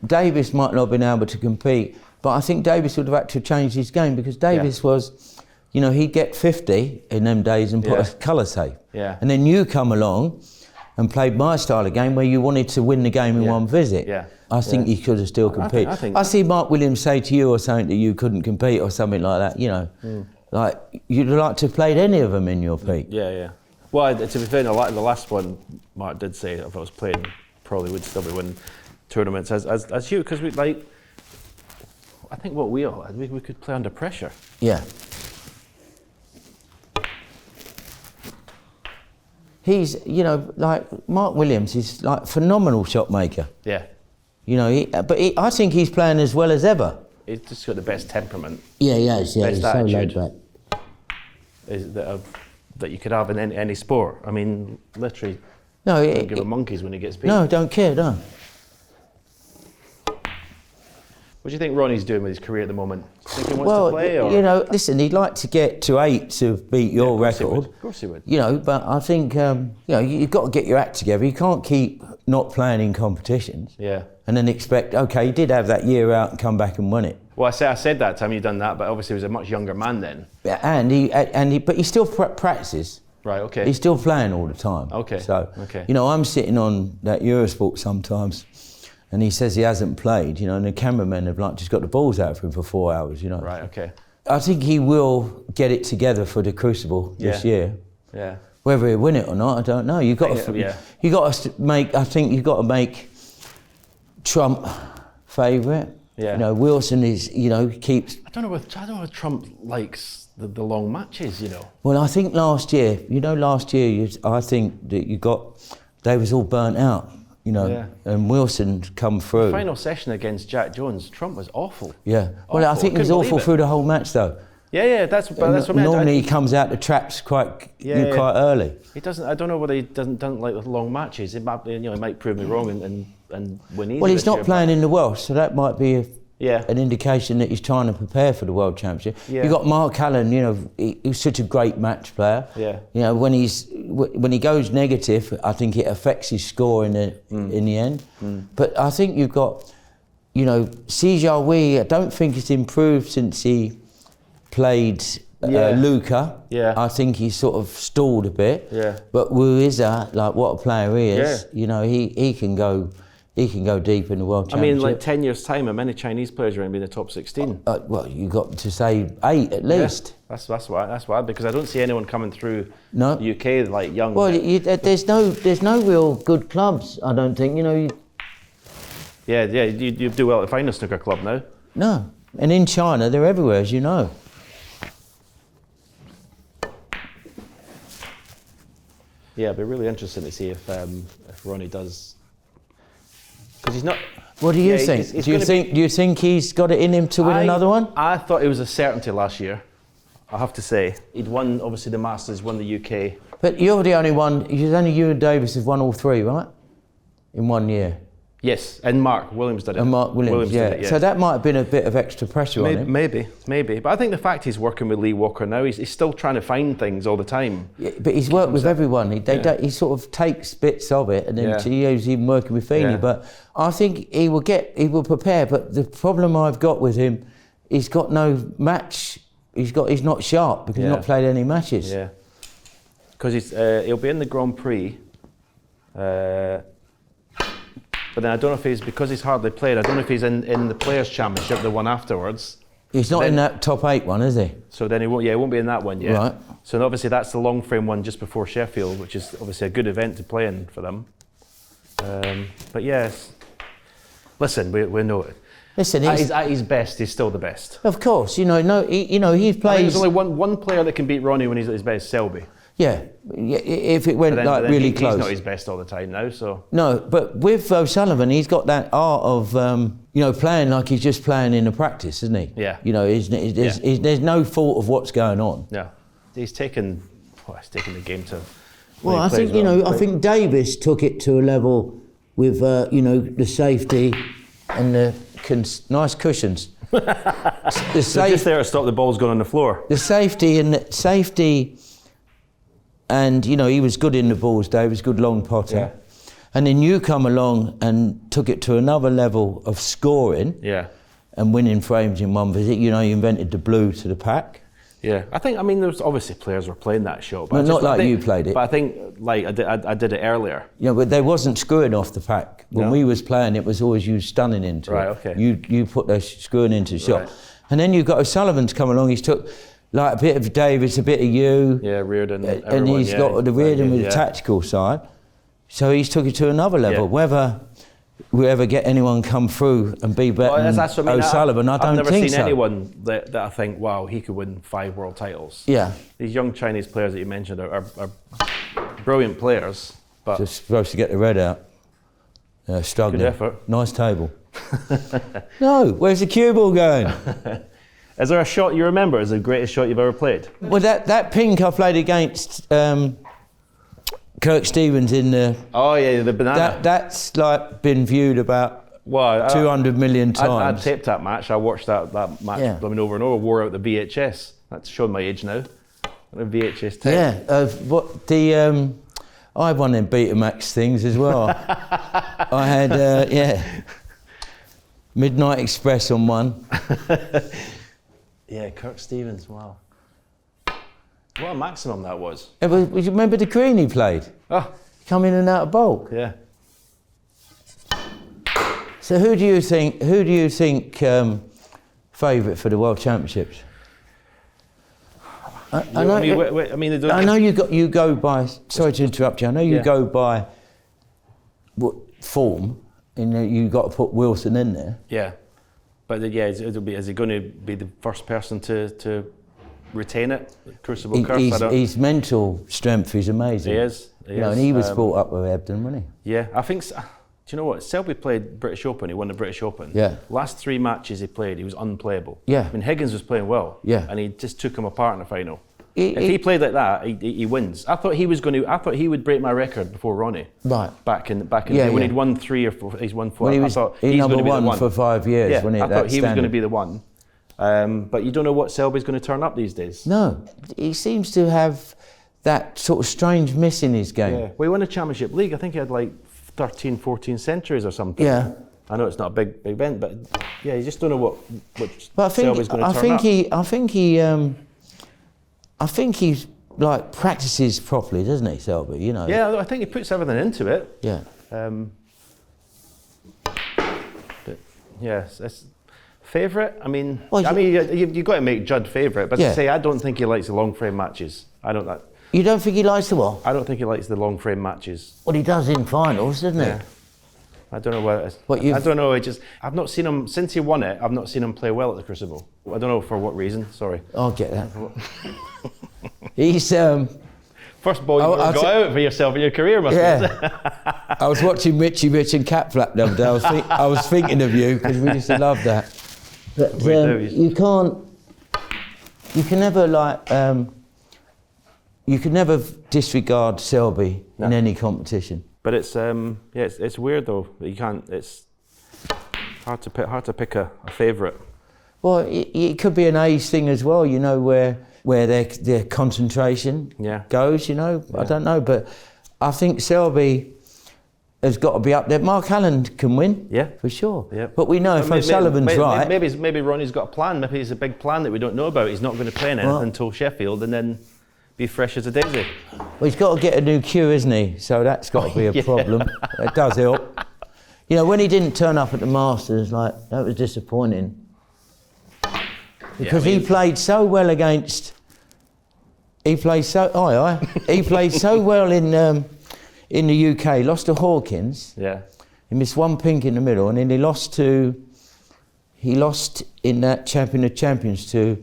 Davis might not have been able to compete, but I think Davis would have had to change his game because Davis was, he'd get 50 in them days and put a colour tape. Yeah. And then you come along and played my style of game where you wanted to win the game in one visit. Yeah. I think he could have still competed. I see Mark Williams say to you or something that you couldn't compete or something like that, Like, you'd like to have played any of them in your peak. Yeah. Well, to be fair, the last one, Mark did say if I was playing, probably would still be winning tournaments as you, because I think what we all had, we could play under pressure. Yeah. He's, like Mark Williams is like phenomenal shot maker. Yeah. I think he's playing as well as ever. He's just got the best temperament. Yeah, he has. Yeah, best he's so laid back. That you could have in any sport. I mean, literally. No, don't give a monkeys when he gets beat. No, don't care, no. What do you think Ronnie's doing with his career at the moment? Do you think he wants to play? Or? Listen, he'd like to get to 8 to beat your record. Of course he would. But I think, you've got to get your act together. You can't keep not playing in competitions. Yeah. And then expect, okay, he did have that year out and come back and win it. Well, I said that time you'd done that, but obviously he was a much younger man then. Yeah, but he still practices. Right, okay. He's still playing all the time. Okay. So, I'm sitting on that Eurosport sometimes, and he says he hasn't played, you know, and the cameramen have like just got the balls out for him for 4 hours, you know. Right, okay. I think he will get it together for the Crucible this year. Yeah. Whether he'll win it or not, I don't know. You got to make. I think you've got to make Trump favourite. Yeah. You know, Wilson is. You know, keeps. I don't know if Trump likes the long matches. You know. Well, I think last year. You know, I think that they was all burnt out. You know, and Wilson come through. The final session against Jack Jones, Trump was awful. Yeah. Well, I think he was awful through the whole match, though. Yeah, that's what I mean. Normally he comes out the traps quite early. He doesn't. I don't know whether he doesn't like the long matches. It might, he might prove me wrong and win easy. Well, he's not playing in the Welsh, so that might be Yeah. an indication that he's trying to prepare for the World Championship. Yeah. You've got Mark Allen, you know, he's such a great match player. Yeah. You know, when he goes negative, I think it affects his score in the end. Mm. But I think you've got, you know, Sijawi, I don't think it's improved since he played Luca. Yeah. I think he's sort of stalled a bit. Yeah. But Wuiza, like what a player he is, you know, he can go deep in the World Championship. I mean, like 10 years' time, how many Chinese players are going to be in the top 16? Well, you got to say 8 at least. Yeah, that's why, because I don't see anyone coming through the UK like young. Well, there's no real good clubs, I don't think. You know. You do well to find a snooker club now. No, and in China they're everywhere, as you know. Yeah, it'd be really interesting to see if Ronnie does. Because he's not. What do you think? Do you think he's got it in him to win another one? I thought it was a certainty last year. I have to say, he'd won obviously the Masters, won the UK. But you're the only one. Only you and Davis have won all 3, right? In 1 year. Yes, and Mark Williams did it. And Mark Williams, did it, So that might have been a bit of extra pressure on him. Maybe. But I think the fact he's working with Lee Walker now, he's still trying to find things all the time. Yeah, but he's worked with everyone. He sort of takes bits of it, and then he's even working with Feeney. Yeah. But I think he will prepare. But the problem I've got with him, he's got no match. He's not sharp because he's not played any matches. Yeah. Because he'll be in the Grand Prix. But then I don't know if because he's hardly played, I don't know if he's in the Players' Championship, the one afterwards. He's not in that top 8 one, is he? So then he won't be in that one yet. Right. So obviously that's the long frame one just before Sheffield, which is obviously a good event to play in for them. But yes, listen, we know it. Listen, at his best, he's still the best. Of course, he plays. There's only one player that can beat Ronnie when he's at his best, Selby. Yeah, if it went really close. He's not his best all the time now, so. No, but with O'Sullivan, he's got that art of, playing like he's just playing in a practice, isn't he? Yeah. You know, there's no thought of what's going on. No, he's taken the game to. Well, I think I think Davis took it to a level with the safety and the nice cushions. Just there to stop the balls going on the floor. The safety. And, he was good in the balls, Dave. He was a good long potter. Yeah. And then you come along and took it to another level of scoring and winning frames in one visit. You invented the blue to the pack. Yeah. There's obviously players were playing that shot. But you played it. But I think, I did it earlier. Yeah, but they wasn't screwing off the pack. When we was playing, it was always you stunning into it. Right, okay. You put those screwing into the shot. Right. And then you've got O'Sullivan's come along. He's took... like a bit of Davis, a bit of you. Yeah, Reardon. And he's got the Reardon with the tactical side. So he's took it to another level. Yeah. Whether we ever get anyone come through and be better than O'Sullivan, I don't think so. I've never seen anyone that I think, wow, he could win 5 world titles. Yeah. These young Chinese players that you mentioned are brilliant players. But just supposed to get the red out. Struggling. Good effort. Nice table. No, where's the cue ball going? Is there a shot you remember as the greatest shot you've ever played? Well, that pink I played against Kirk Stevens in the... Oh, yeah, the banana. That's been viewed about 200 million times. I taped that match. I watched that match over and over, wore out the VHS. That's showing my age now. The VHS tape. Yeah, I won in Betamax things as well. I had, Midnight Express on one. Yeah, Kirk Stevens, wow. What a maximum that was. You remember the green he played? Oh. Come in and out of bulk. Yeah. So who do you think favourite for the World Championships? I know you go by. Sorry to interrupt you. I know you go by form, and you got to put Wilson in there. Yeah, but it'll be. Is he going to be the first person to retain it? Crucible Curse. His mental strength is amazing. He is. And he was brought up with Ebden, wasn't he? Yeah, I think. Do you know what? Selby played British Open. He won the British Open. Yeah. Last 3 matches he played, he was unplayable. Yeah. I mean, Higgins was playing well. Yeah. And he just took him apart in the final. If he played like that, he wins. I thought he would break my record before Ronnie. Right. Back in the day when he'd won 3 or 4. He's won 4. When he's number one for 5 years. Yeah. When I thought he was going to be the one. But you don't know what Selby's going to turn up these days. No, he seems to have that sort of strange miss in his game. Yeah. Well, he won a championship league. I think he had like 13, 14 centuries or something. Yeah. I know it's not a big event, but yeah, you just don't know what Selby's going to turn up. I think he's like practices properly, doesn't he, Selby? You know. Yeah, I think he puts everything into it. Yeah. But yes, it's favourite. I mean, you've got to make Judd favourite, but to say I don't think he likes the long frame matches. You don't think he likes the what? I don't think he likes the long frame matches. Well, he does in finals, doesn't he? I don't know what it is. I don't know. I've not seen him since he won it. I've not seen him play well at the Crucible. I don't know for what reason. Sorry. I'll get that. He's first ball you got out for yourself in your career, must be. I was watching Richie Rich and Cat Flap the other day. I was thinking of you because we used to love that. But you can never disregard Selby in any competition. But it's it's weird though. You can't. It's hard to pick a favourite. Well, it could be an age thing as well. You know where their concentration goes. You know, I don't know, but I think Selby has got to be up there. Mark Allen can win, for sure. Yeah. But we know if O'Sullivan's right. Maybe Ronnie's got a plan. Maybe he's a big plan that we don't know about. He's not going to play in it until Sheffield, and then be fresh as a daisy. Well, he's got to get a new cue, isn't he? So that's got to be a problem. It does help. You know, when he didn't turn up at the Masters, that was disappointing. Because he played so well against. He played so. He played so well in the UK. Lost to Hawkins. Yeah. He missed 1 pink in the middle, and then he lost in that Champion of Champions to.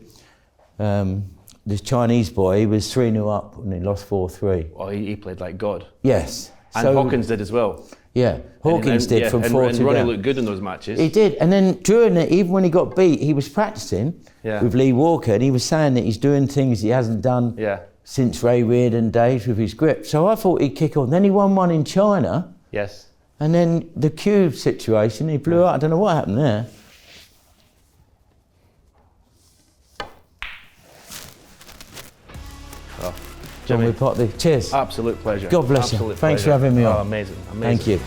The Chinese boy, he was 3-0 up and he lost 4-3. Well, he played like God. Yes. And Hawkins did as well. Yeah, Hawkins did from 4 to down. And Ronnie looked good in those matches. He did, and then during it, even when he got beat, he was practicing with Lee Walker, and he was saying that he's doing things he hasn't done since Ray Reardon days with his grip. So I thought he'd kick on. Then he won one in China. Yes. And then the cue situation, he blew out. I don't know what happened there. Jimmy, cheers. Absolute pleasure. God bless you. Thanks for having me on. Amazing. Thank you.